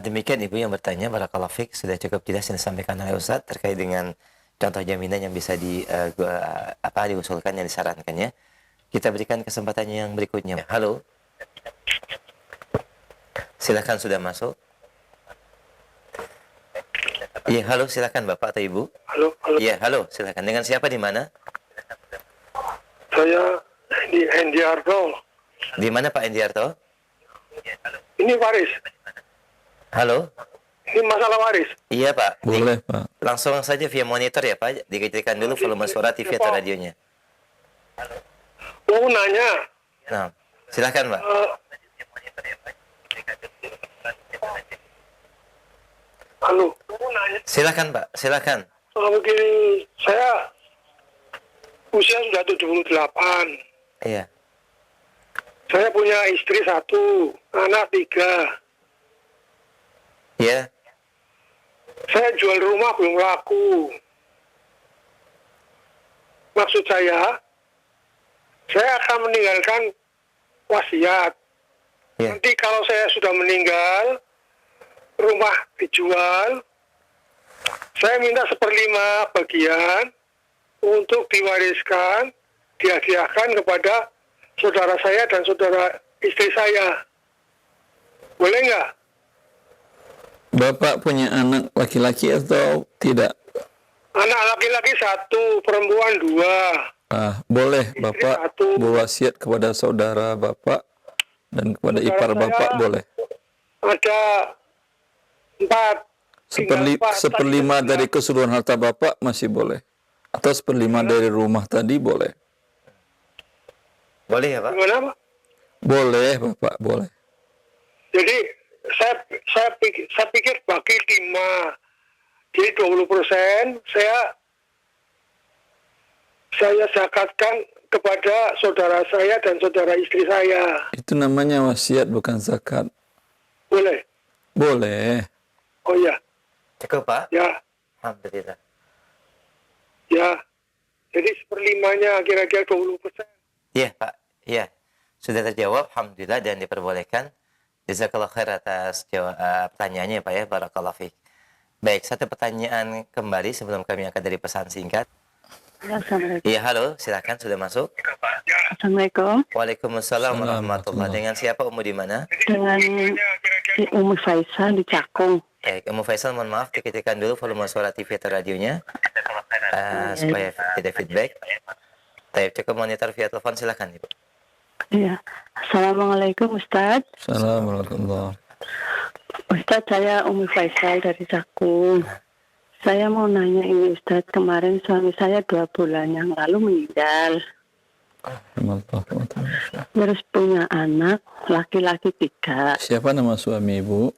Demikian Ibu yang bertanya, barakallahu fiik, sudah cukup jelas yang disampaikan oleh Ustaz terkait dengan contoh jaminan yang bisa diusulkan, yang disarankan ya. Kita berikan kesempatan yang berikutnya. Halo. Silakan, sudah masuk. Iya, halo, silakan Bapak atau Ibu. Halo. Iya, halo, silakan. Dengan siapa, di mana? Saya di Endiarto. Di mana Pak Endiarto? Ini waris. Halo. Ini masalah waris. Iya Pak. Boleh Pak. Langsung saja via monitor ya Pak. Dikecilkan dulu volume suara TV atau radionya. Mau nanya. Nah, silakan Pak. Halo. Mau nanya. Silakan Pak, silakan. Begini, saya usia sudah 78. Iya. Saya punya istri 1, anak 3. Iya. Saya jual rumah belum laku. Maksud saya akan meninggalkan wasiat. Iya. Nanti kalau saya sudah meninggal, rumah dijual, saya minta 1/5 bagian untuk diwariskan, dihadiahkan kepada saudara saya dan saudara istri saya. Boleh nggak? Bapak punya anak laki-laki atau tidak? Anak laki-laki 1, perempuan 2. Boleh Istri Bapak 1. berwasiat kepada saudara Bapak dan kepada Saudara ipar saya Bapak, boleh. Ada 4. Seperlima dari keseluruhan harta Bapak masih boleh. Atau 1/5 dari rumah tadi boleh. Boleh ya Pak? Gimana Pak? Boleh Bapak, boleh. Jadi saya pikir bagi 5, jadi 20% saya zakatkan kepada saudara saya dan saudara istri saya. Itu namanya wasiat, bukan zakat. Boleh? Boleh. Oh ya, Cukup Pak? ya, Alhamdulillah. ya. Jadi 1/5-nya kira-kira 20%. Iya Pak, iya. Sudah terjawab, alhamdulillah, dan diperbolehkan. Jazakallah khair atas pertanyaannya Pak ya, barakallahu fiik. Baik, satu pertanyaan kembali sebelum kami akan dari pesan singkat. Assalamualaikum. Iya, halo, silakan, sudah masuk. Assalamualaikum. Waalaikumsalam warahmatullahi. Dengan siapa, Ummu, di mana? Dengan Ummu Faisal di Cakung. Baik, Ummu Faisal, mohon maaf, diketikan dulu volume suara TV atau radionya supaya tidak feedback. Baik, cukup monitor via telepon, silakan Ibu. Iya. Assalamualaikum Ustaz. Assalamualaikum. Ustaz, saya Ummu Faisal dari Cakung. Saya mau nanya ini Ustaz, kemarin suami saya 2 bulan yang lalu meninggal. Terus punya anak laki-laki 3. Siapa nama suami Ibu?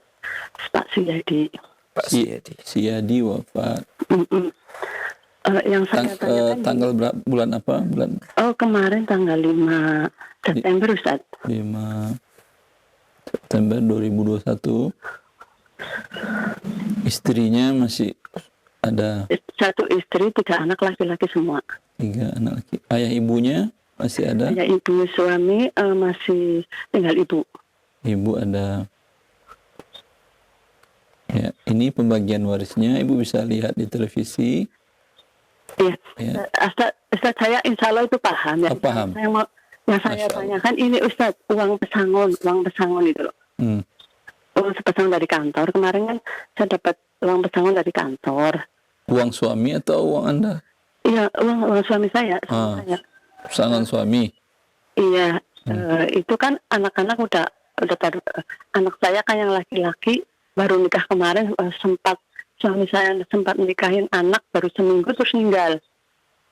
Pak Siyadi. Pak Siyadi. Siyadi wafat. Yang saya tanyakan Tanggal berapa? Bulan apa? kemarin tanggal 5 September Ustaz. 5 September 2021. Istrinya masih ada 1 istri, 3 anak laki-laki semua. 3 anak laki. Ayah ibunya masih ada? Ya, ibu suami masih tinggal ibu. Ibu ada. Ya, ini pembagian warisnya. Ibu bisa lihat di televisi. Iya. Ya. Ustaz, saya insya Allah itu paham ya. Paham. Yang saya tanyakan ini Ustaz, uang pesangon itu loh. Uang pesangon dari kantor. Kemarin kan saya dapat uang pesangon dari kantor. Uang suami atau uang Anda? Iya, uang suami saya. Pesangon suami. Iya, itu kan anak-anak udah baru, anak saya kan yang laki-laki baru nikah kemarin, suami saya sempat nikahin anak baru seminggu terus meninggal.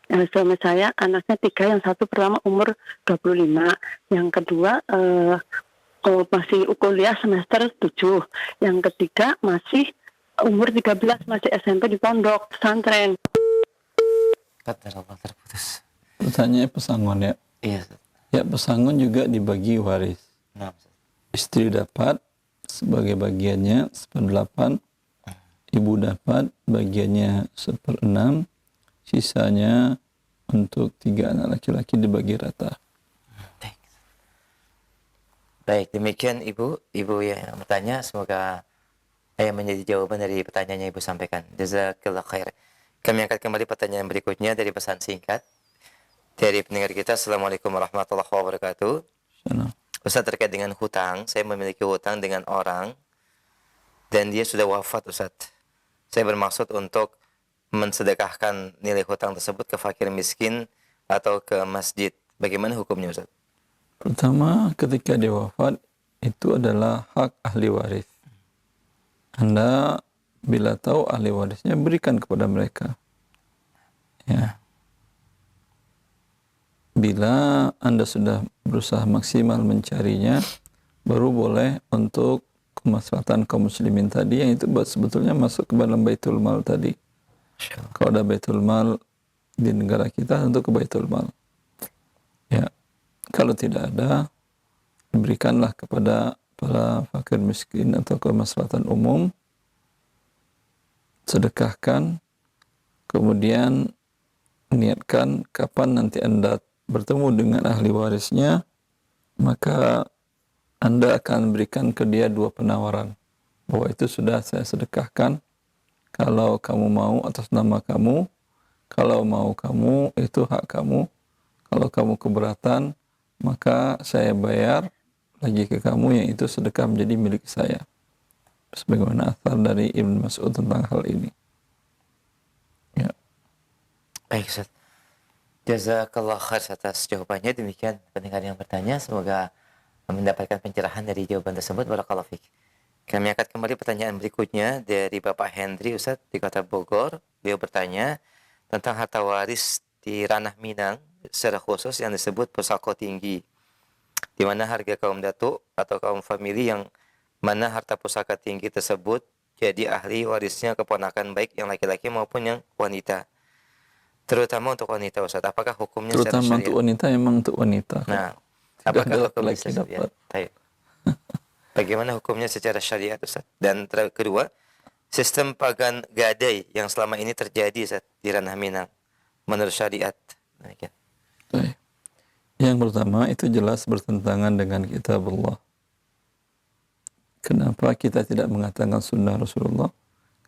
Suami saya anaknya 3, yang 1 pertama umur 25, yang kedua masih kuliah semester 7, yang ketiga masih umur 13, masih SMP di pondok pesantren. Terputus. Pertanyaannya pesangon ya. Iya. Ya, pesangon juga dibagi waris. Nah, Istri dapat, sebagai bagiannya 1/8, ibu dapat bagiannya 1/6, sisanya untuk 3 anak laki-laki dibagi rata. Baik, demikian Ibu yang bertanya, semoga menjadi jawaban dari pertanyaannya Ibu sampaikan. Jazakallah khair. Kami angkat kembali pertanyaan berikutnya dari pesan singkat dari pendengar kita. Assalamualaikum warahmatullahi wabarakatuh. Ustaz, terkait dengan hutang, saya memiliki hutang dengan orang dan dia sudah wafat, Ustaz. Saya bermaksud untuk mensedekahkan nilai hutang tersebut ke fakir miskin atau ke masjid. Bagaimana hukumnya, Ustaz? Pertama, ketika dia wafat, itu adalah hak ahli waris. Anda bila tahu ahli warisnya, berikan kepada mereka. Ya. Bila Anda sudah berusaha maksimal mencarinya, baru boleh untuk kemaslahatan kaum muslimin tadi, yang itu sebetulnya masuk ke dalam baitul mal tadi. Kalau ada baitul mal di negara kita, tentu ke baitul mal. Ya. Kalau tidak ada, berikanlah kepada para fakir miskin atau kemaslahatan umum, sedekahkan, kemudian niatkan kapan nanti Anda bertemu dengan ahli warisnya, maka Anda akan berikan ke dia 2 penawaran, bahwa itu sudah saya sedekahkan, kalau kamu mau atas nama kamu, kalau mau kamu itu hak kamu, kalau kamu keberatan, maka saya bayar lagi ke kamu, yang itu sedekah menjadi milik saya. Sebagaimana asal dari Ibn Mas'ud tentang hal ini. Ya. Baik, Ustaz. Jazakallah khair atas jawabannya. Demikian pendengar yang bertanya, semoga mendapatkan pencerahan dari jawaban tersebut. Barakallahu fiik. Kami angkat kembali pertanyaan berikutnya dari Bapak Hendri, Ustaz, di Kota Bogor. Beliau bertanya tentang harta waris di ranah Minang, secara khusus yang disebut pusako tinggi, di mana harga kaum datuk atau kaum famili yang mana harta pusaka tinggi tersebut jadi ahli warisnya keponakan baik yang laki-laki maupun yang wanita. Terutama untuk wanita, Ustaz, apakah hukumnya secara syariat? Terutama untuk wanita, memang untuk wanita. Nah, apakah hukumnya laki dapat? Bagaimana hukumnya secara syariat, Ustaz? Dan kedua, sistem pagan gadai yang selama ini terjadi, Ustaz, di ranah Minang menurut syariat. Baik. Yang pertama, itu jelas bertentangan dengan kitab Allah. Kenapa kita tidak mengatakan sunnah Rasulullah?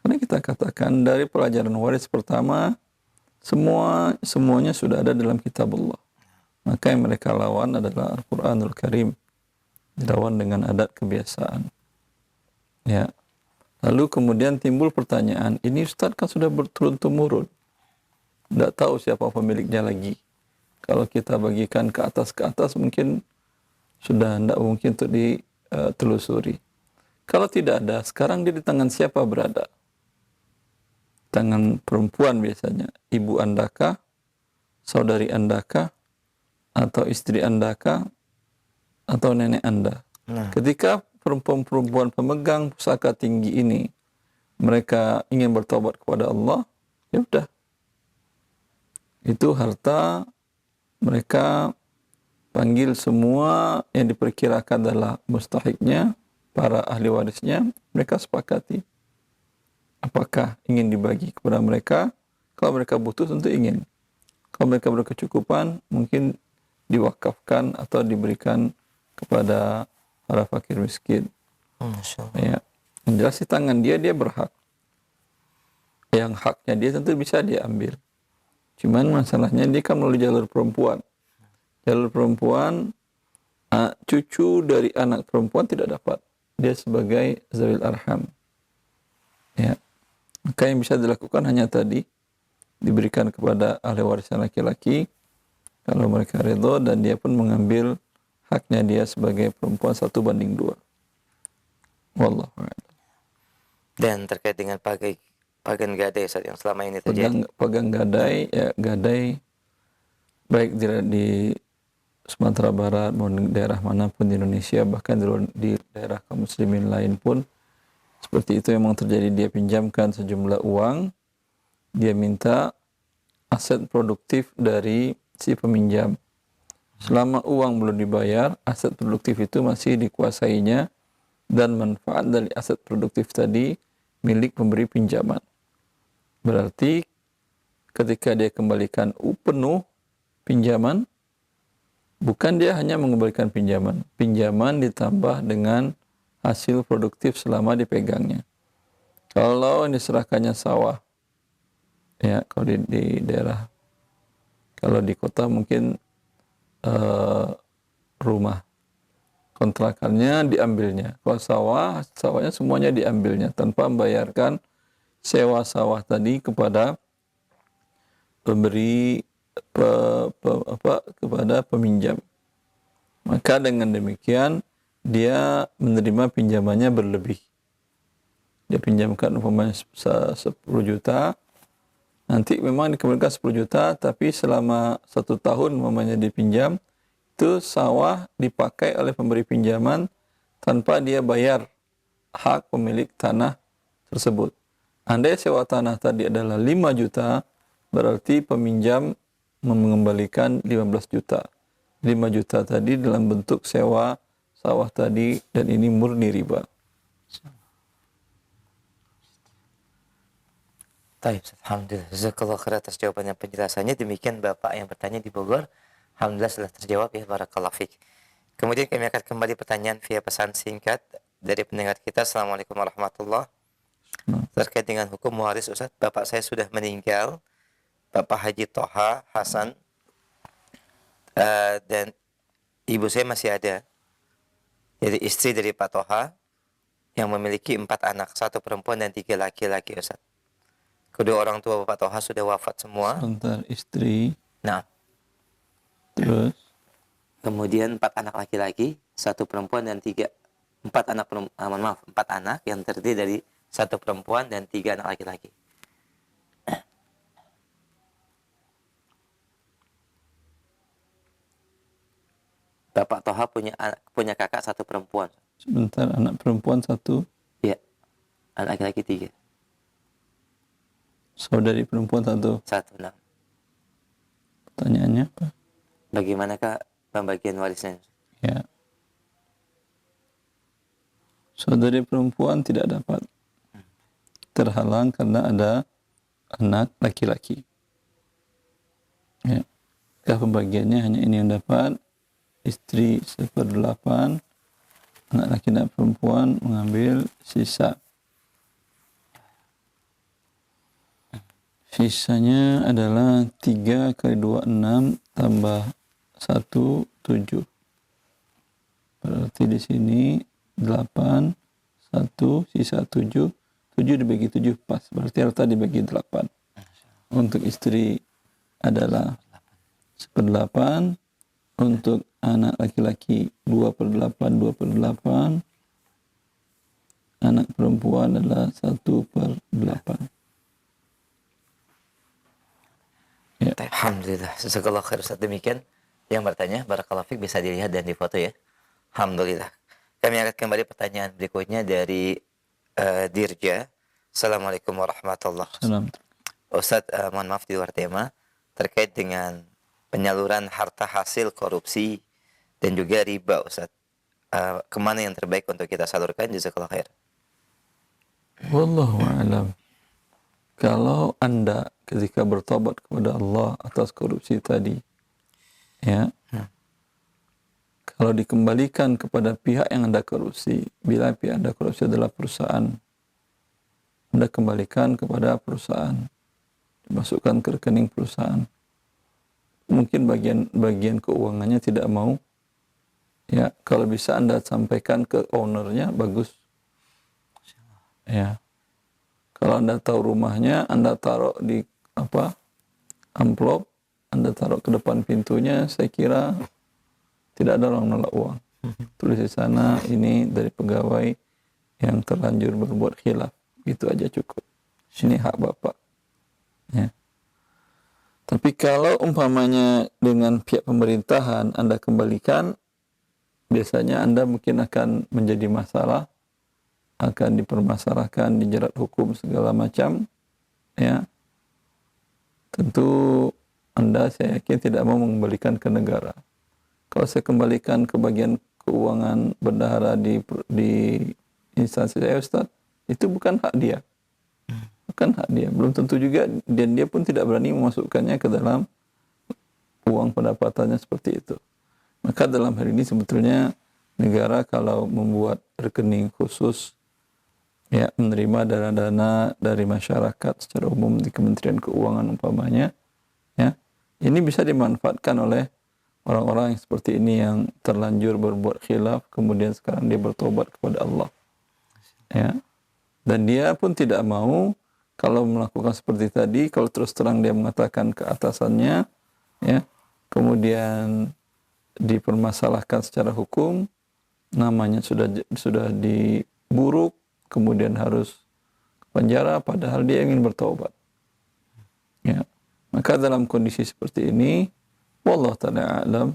Karena kita katakan dari pelajaran waris pertama, semuanya sudah ada dalam kitab Allah. Maka yang mereka lawan adalah Al-Quranul Karim, dilawan dengan adat kebiasaan. Ya. Lalu kemudian timbul pertanyaan, ini Ustaz kan sudah berturun-temurun, tidak tahu siapa pemiliknya lagi. Kalau kita bagikan ke atas mungkin sudah tidak mungkin untuk ditelusuri. Kalau tidak ada, sekarang dia di tangan siapa berada? Tangan perempuan biasanya. Ibu Anda kah? Saudari Anda kah? Atau istri Anda kah? Atau nenek Anda? Ketika perempuan-perempuan pemegang pusaka tinggi ini, mereka ingin bertobat kepada Allah, ya udah. Itu harta mereka panggil semua yang diperkirakan adalah mustahiknya, para ahli warisnya, mereka sepakati. Apakah ingin dibagi kepada mereka? Kalau mereka butuh tentu ingin. Kalau mereka berkecukupan, mungkin diwakafkan atau diberikan kepada para fakir miskin. Ya. Yang jelas di tangan dia berhak. Yang haknya dia tentu bisa dia ambil. Cuman masalahnya dia kan melalui jalur perempuan. Jalur perempuan, cucu dari anak perempuan tidak dapat. Dia sebagai zawil arham. Ya. Maka yang bisa dilakukan hanya tadi, diberikan kepada ahli warisan laki-laki, kalau mereka ridho, dan dia pun mengambil haknya dia sebagai perempuan 1/2. Wallahu a'lam. Dan terkait dengan pagan gadai yang selama ini terjadi. Pagan gadai, ya gadai baik di Sumatera Barat maupun daerah manapun di Indonesia, bahkan di daerah kaum muslimin lain pun seperti itu memang terjadi. Dia pinjamkan sejumlah uang, dia minta aset produktif dari si peminjam. Selama uang belum dibayar, aset produktif itu masih dikuasainya, dan manfaat dari aset produktif tadi milik pemberi pinjaman. Berarti ketika dia kembalikan penuh pinjaman, bukan dia hanya mengembalikan pinjaman. Pinjaman ditambah dengan hasil produktif selama dipegangnya. Kalau diserahkannya sawah, ya kalau di daerah, kalau di kota mungkin rumah, kontrakannya diambilnya. Kalau sawahnya semuanya diambilnya tanpa membayarkan sewa sawah tadi kepada pemberi kepada peminjam. Maka dengan demikian dia menerima pinjamannya berlebih. Dia pinjamkan umpamanya 10 juta, nanti memang dikembalikan 10 juta, tapi selama 1 tahun umpamanya dipinjam, itu sawah dipakai oleh pemberi pinjaman tanpa dia bayar hak pemilik tanah tersebut. Andai sewa tanah tadi adalah 5 juta, berarti peminjam mengembalikan 15 juta. 5 juta tadi dalam bentuk sewa sawah tadi, dan ini murni riba. Baik, alhamdulillah. Jazakallah khair atas jawabannya, penjelasannya. Demikian Bapak yang bertanya di Bogor. Alhamdulillah sudah terjawab ya, barakallahu fiik. Kemudian kami akan kembali pertanyaan via pesan singkat dari pendengar kita. Assalamualaikum warahmatullahi wabarakatuh. Terkait dengan hukum waris, Ustaz, bapak saya sudah meninggal, Bapak Haji Toha Hasan, dan ibu saya masih ada. Jadi istri dari Pak Toha yang memiliki 4 anak, 1 perempuan dan 3 laki-laki, Ustaz. Kedua orang tua Bapak Toha sudah wafat semua. Sebentar, istri. Nah, Terus kemudian 4 anak laki-laki, 1 perempuan dan 4 anak yang terdiri dari 1 perempuan dan 3 anak laki-laki. Bapak Toha punya kakak 1 perempuan. sebentar, anak perempuan 1, Ya, anak laki-laki 3. saudari perempuan 1. 1, nah. Pertanyaannya apa? Bagaimanakah pembagian warisnya? Ya. Saudari perempuan tidak dapat. Terhalang karena ada anak laki-laki. Ya. Pembagiannya hanya ini yang dapat. Istri 1/8, anak laki dan perempuan mengambil sisa. Sisanya adalah 3 kali 2, 6, tambah 1, 7. Berarti di sini 8, 1, sisa 7. 7 dibagi 7 pas. Berarti harta dibagi 8. Untuk istri adalah 1/8. Untuk anak laki-laki 2/8, 2/8. Anak perempuan adalah 1/8. Ya. Alhamdulillah. Jazakallahu khair, Ustaz. Demikian yang bertanya, barakallahu fiik, bisa dilihat dan difoto ya. Alhamdulillah. Kami akan kembali pertanyaan berikutnya dari Dirja. Assalamualaikum warahmatullahi wabarakatuh. Ustaz, mohon maaf di luar tema, terkait dengan penyaluran harta hasil korupsi dan juga riba, Ustaz. Kemana yang terbaik untuk kita salurkan? Jazakallahu khair. Wallahu a'lam. Kalau Anda ketika bertobat kepada Allah atas korupsi tadi, ya, kalau dikembalikan kepada pihak yang Anda korupsi, bila pihak Anda korupsi adalah perusahaan, Anda kembalikan kepada perusahaan, dimasukkan ke rekening perusahaan. Mungkin bagian keuangannya tidak mau, ya, kalau bisa Anda sampaikan ke ownernya, bagus. Ya. Kalau Anda tahu rumahnya, Anda taruh di amplop, Anda taruh ke depan pintunya, saya kira tidak ada orang nolak uang. Tulis di sana, ini dari pegawai yang terlanjur berbuat khilaf. Itu aja cukup. Ini hak Bapak. Ya. Tapi kalau umpamanya dengan pihak pemerintahan Anda kembalikan, biasanya Anda mungkin akan menjadi masalah, akan dipermasalahkan, dijerat hukum segala macam, ya. Tentu Anda, saya yakin, tidak mau mengembalikan ke negara. Kalau saya kembalikan ke bagian keuangan bendahara di instansi saya, Ustaz, itu bukan hak dia. Bukan hak dia. Belum tentu juga, dan dia pun tidak berani memasukkannya ke dalam uang pendapatannya seperti itu. Maka dalam hal ini sebetulnya negara kalau membuat rekening khusus, ya, menerima dana-dana dari masyarakat secara umum di Kementerian Keuangan umpamanya, ya, ini bisa dimanfaatkan oleh orang-orang yang seperti ini yang terlanjur berbuat khilaf, kemudian sekarang dia bertobat kepada Allah, ya, dan dia pun tidak mau kalau melakukan seperti tadi, kalau terus terang dia mengatakan ke atasannya, ya, kemudian dipermasalahkan secara hukum, namanya sudah diburuk, kemudian harus ke penjara, padahal dia ingin bertaubat. Ya. Maka dalam kondisi seperti ini, wallahu ta'ala a'lam,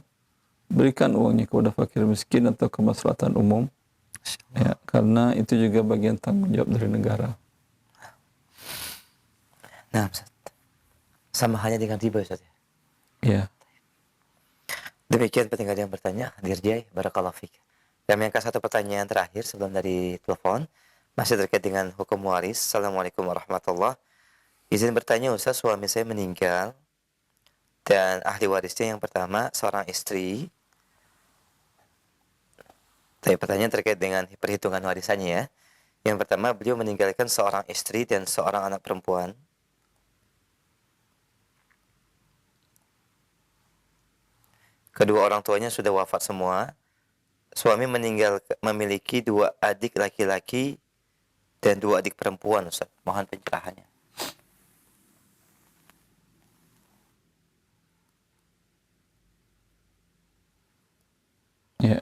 berikan uangnya kepada fakir miskin atau kemaslahatan umum, ya, karena itu juga bagian tanggung jawab dari negara. Nah, Ustaz. Sama halnya dengan riba, Ustaz. Ya. Demikian pentinggal yang bertanya, Hadir Jai, barakallahu fiik. Dan yang satu pertanyaan terakhir sebelum dari telepon, masih terkait dengan hukum waris. Assalamualaikum warahmatullahi. Izin bertanya, Ustaz, suami saya meninggal dan ahli warisnya yang pertama seorang istri. Tapi pertanyaan terkait dengan perhitungan warisannya, ya. Yang pertama, beliau meninggalkan seorang istri dan seorang anak perempuan. Kedua orang tuanya sudah wafat semua. Suami memiliki 2 adik laki-laki dan 2 adik perempuan, Ustaz. Mohon pencerahannya. Ya.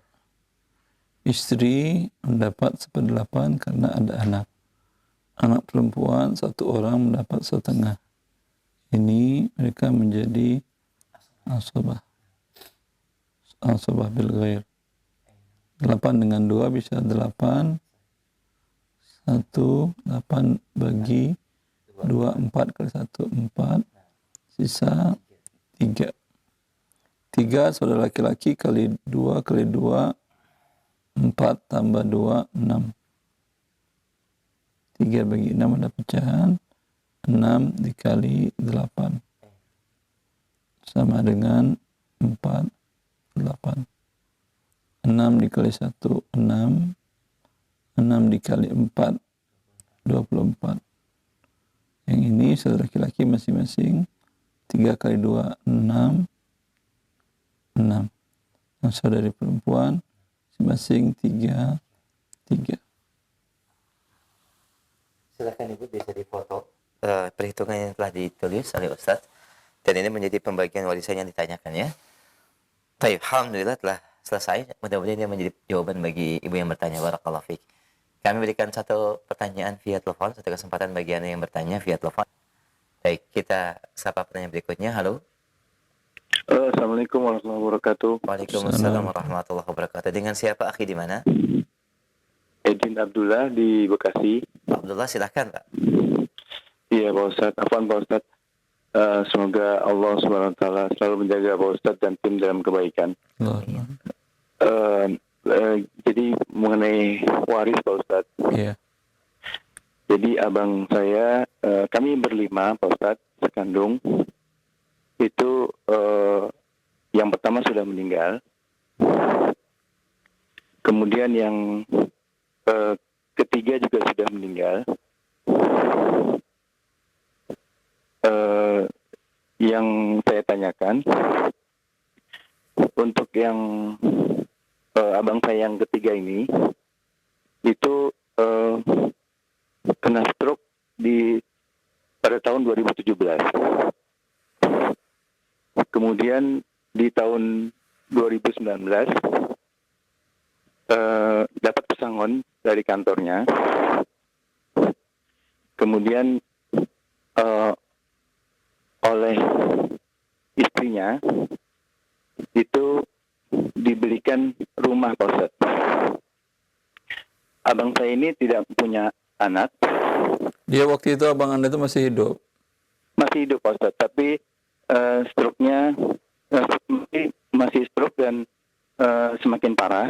Istri mendapat 1/8 karena ada anak. Anak perempuan 1 orang mendapat 1/2. Ini mereka menjadi asabah bil ghair. 8 dengan 2 bisa 8. 8 bagi 2, 4 kali 1, 4. Sisa 3. 3 saudara laki-laki kali 2 kali 2, 4 tambah 2, 6. 3 bagi 6 ada pecahan. 6 dikali 8. Sama dengan 4, 8. 6 dikali 1, 6. 6 dikali 4, 24. Yang ini saudara laki-laki masing-masing 3 kali 2, 6. 6. Yang saudari perempuan masing-masing 3. Silakan Ibu bisa difoto perhitungan yang telah ditulis oleh Ustaz. Dan ini menjadi pembagian warisan yang ditanyakan, ya. Baik, alhamdulillah telah selesai. Mudah-mudahan ini menjadi jawaban bagi Ibu yang bertanya. Barakallahu fiik. Kami berikan satu pertanyaan via telepon, satu kesempatan bagi Anda yang bertanya via telepon. Baik, kita sapa pertanyaan berikutnya. Halo. Assalamualaikum warahmatullahi wabarakatuh. Waalaikumsalam warahmatullahi wabarakatuh. Dengan siapa, akhi, di mana? Edin Abdullah di Bekasi. Abdullah, silahkan, Pak. Iya, Pak Ustadz. Afwan, Pak Ustadz. Semoga Allah SWT selalu menjaga Pak Ustadz dan tim dalam kebaikan. Jadi mengenai waris, Pak Ustadz. Iya. Jadi abang saya, kami berlima, Pak Ustadz, sekandung. Itu yang pertama sudah meninggal. Kemudian yang ketiga juga sudah meninggal. Yang saya tanyakan, untuk yang abang saya yang ketiga ini, itu kena stroke pada tahun 2017. Kemudian di tahun 2019 dapat pesangon dari kantornya. Kemudian oleh istrinya itu dibelikan rumah, Pak Ustadz. Abang saya ini tidak punya anak. Dia waktu itu abang Anda itu masih hidup? Masih hidup, Pak Ustadz, tapi stroke-nya masih stroke dan semakin parah.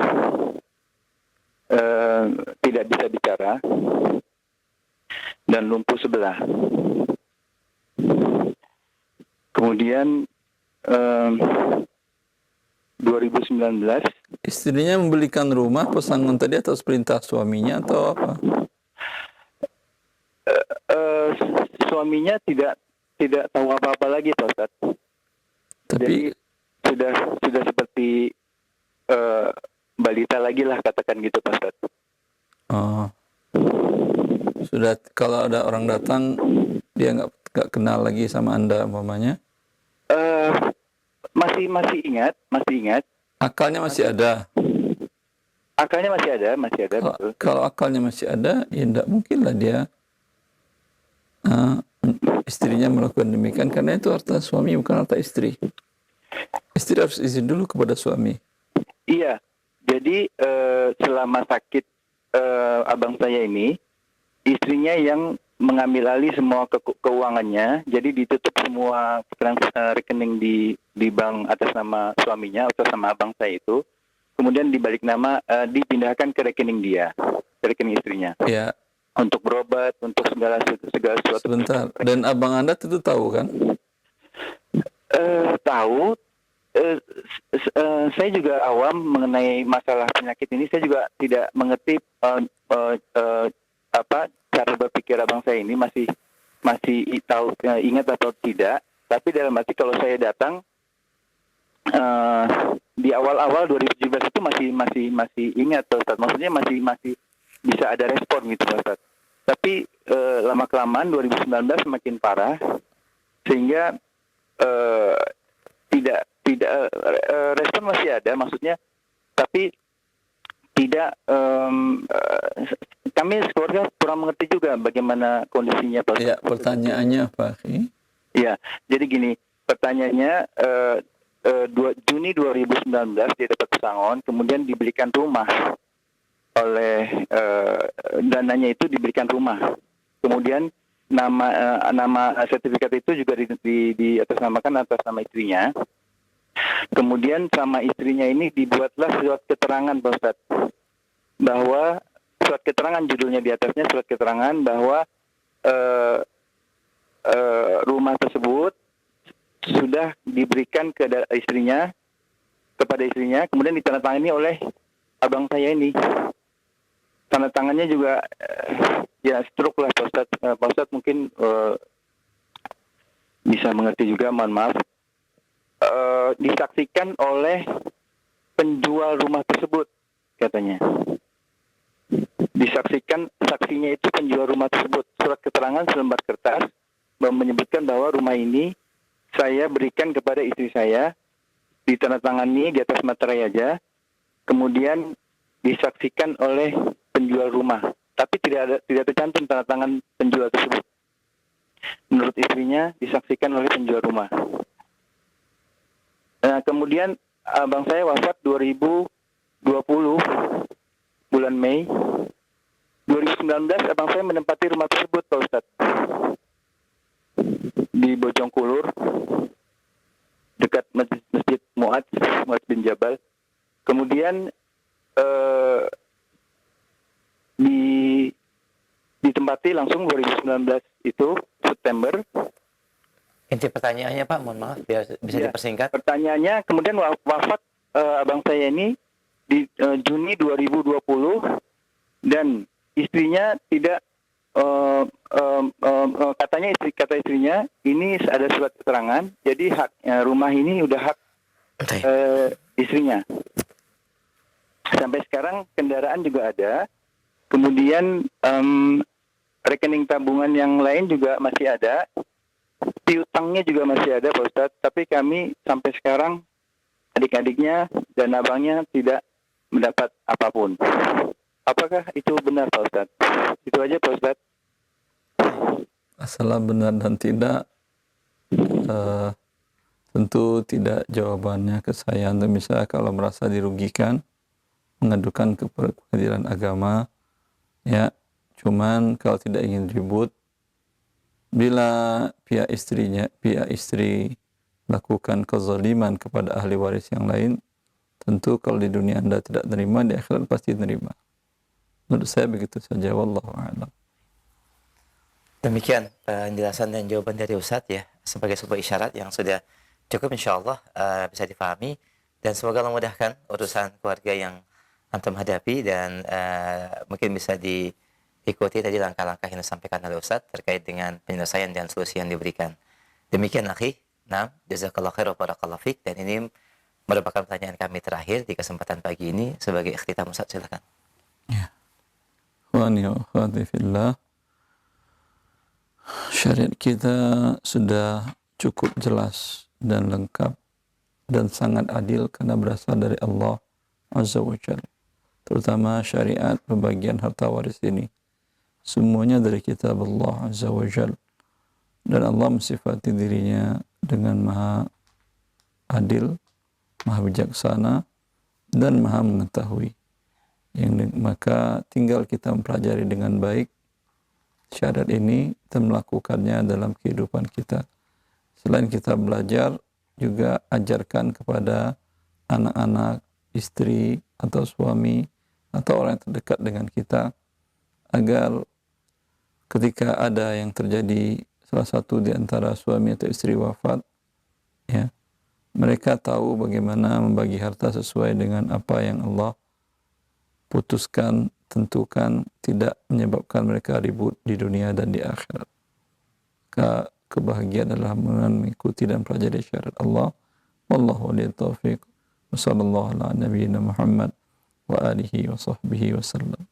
tidak bisa bicara dan lumpuh sebelah. Kemudian 2019 Istrinya membelikan rumah pesangon tadi atas perintah suaminya atau apa? suaminya tidak tahu apa-apa lagi, Pak Ustadz. Tapi Jadi sudah seperti balita lagi lah, katakan gitu, Pak Ustadz. oh, sudah kalau ada orang datang dia nggak kenal lagi sama Anda umpamanya. Masih ingat. Akalnya masih ada. Akalnya masih ada, betul. Kalau akalnya masih ada, ya tidak mungkinlah dia istrinya melakukan demikian, karena itu harta suami bukan harta istri. Istri harus izin dulu kepada suami. Iya, jadi selama sakit abang saya ini, istrinya yang mengambil alih semua keuangannya, jadi ditutup semua rekening di bank atas nama suaminya atau sama abang saya itu, kemudian dibalik nama dipindahkan ke rekening dia, ke rekening istrinya. Ya. Untuk berobat, untuk segala sesuatu. Sebentar. Dan abang Anda tentu tahu kan? Tahu. Saya juga awam mengenai masalah penyakit ini. Saya juga tidak mengerti cara berpikir abang saya ini, masih tahu ingat atau tidak. Tapi dalam arti kalau saya datang di awal-awal 2017 itu masih ingat, Ustaz. Maksudnya masih bisa ada respon gitu, Ustaz. Tapi lama-kelamaan 2019 semakin parah, sehingga tidak respon masih ada, maksudnya, tapi tidak kami sekeluarga kurang mengerti juga bagaimana kondisinya, Pak. Ya, pertanyaannya apa? Iya, jadi gini, pertanyaannya 2 Juni 2019 dia dapat pesangon, kemudian diberikan rumah oleh dananya itu diberikan rumah. Kemudian nama sertifikat itu juga di atasnamakan atas nama istrinya. Kemudian sama istrinya ini dibuatlah surat keterangan, Pak Ustadz, bahwa surat keterangan, judulnya di atasnya surat keterangan bahwa rumah tersebut sudah diberikan kepada istrinya, kemudian ditandatangani oleh abang saya ini. Tanda tangannya juga ya stroke lah, Pak Ustadz mungkin bisa mengerti juga, mohon maaf. Disaksikan oleh penjual rumah tersebut, katanya. Saksinya itu penjual rumah tersebut. Surat keterangan selembar kertas menyebutkan bahwa rumah ini saya berikan kepada istri saya, ditandatangani di atas materai aja, kemudian disaksikan oleh penjual rumah, tapi tidak tercantum tanda tangan penjual tersebut. Menurut istrinya disaksikan oleh penjual rumah. Nah, kemudian abang saya wafat 2020 bulan Mei. 2019 abang saya menempati rumah tersebut, Pak Ustadz, di Bojongkulur, dekat Masjid Mu'adz bin Jabal. Kemudian ditempati langsung 2019 itu September. Inti pertanyaannya, Pak, mohon maaf, biar bisa dipersingkat. Pertanyaannya, kemudian wafat abang saya ini di Juni 2020, dan istrinya tidak kata istrinya ini ada surat keterangan, jadi hak rumah ini udah hak istrinya. Sampai sekarang kendaraan juga ada, kemudian rekening tabungan yang lain juga masih ada, piutangnya juga masih ada, Pak Ustadz. Tapi kami sampai sekarang adik-adiknya dan abangnya tidak mendapat apapun. Apakah itu benar, Pak Ustadz? Itu aja, Pak Ustadz. Masalah benar dan tidak tentu tidak jawabannya ke saya. Untuk misalnya kalau merasa dirugikan, mengadukan ke pengadilan agama, ya. Cuman kalau tidak ingin ribut, bila pihak istri melakukan kezaliman kepada ahli waris yang lain, tentu kalau di dunia Anda tidak terima, di akhirat pasti terima. Menurut saya begitu saja, wallahu a'lam. Demikian penjelasan dan jawaban dari Ustadz ya, sebagai sebuah isyarat yang sudah cukup insyaallah bisa difahami, dan semoga memudahkan urusan keluarga yang antum hadapi, dan mungkin bisa diikuti tadi langkah-langkah yang disampaikan oleh Ustadz terkait dengan penyelesaian dan solusi yang diberikan. Demikian akhi, nah jazakallahu khair wa barakallahu fik, dan ini merupakan pertanyaan kami terakhir di kesempatan pagi ini sebagai ikhtitam. Ustadz, silakan. Ya. Ikhwani wa akhwati fillah, syariat kita sudah cukup jelas dan lengkap dan sangat adil karena berasal dari Allah Azza wa Jalla. Terutama syariat pembagian harta waris ini. Semuanya dari kitab Allah Azza wa Jalla. Dan Allah mensifati dirinya dengan maha adil, maha bijaksana, dan maha mengetahui. Maka tinggal kita mempelajari dengan baik syariat ini dan melakukannya dalam kehidupan kita. Selain kita belajar, juga ajarkan kepada anak-anak, istri, atau suami, atau orang yang terdekat dengan kita, agar ketika ada yang terjadi salah satu di antara suami atau istri wafat, ya, mereka tahu bagaimana membagi harta sesuai dengan apa yang Allah putuskan, tentukan, tidak menyebabkan mereka ribut di dunia dan di akhirat. Kebahagiaan adalah mengikuti dan pelajari syariat Allah. Wallahu waliyut taufiq. Wassallallahu ala nabiyyina Muhammad wa alihi wa sahbihi wasallam.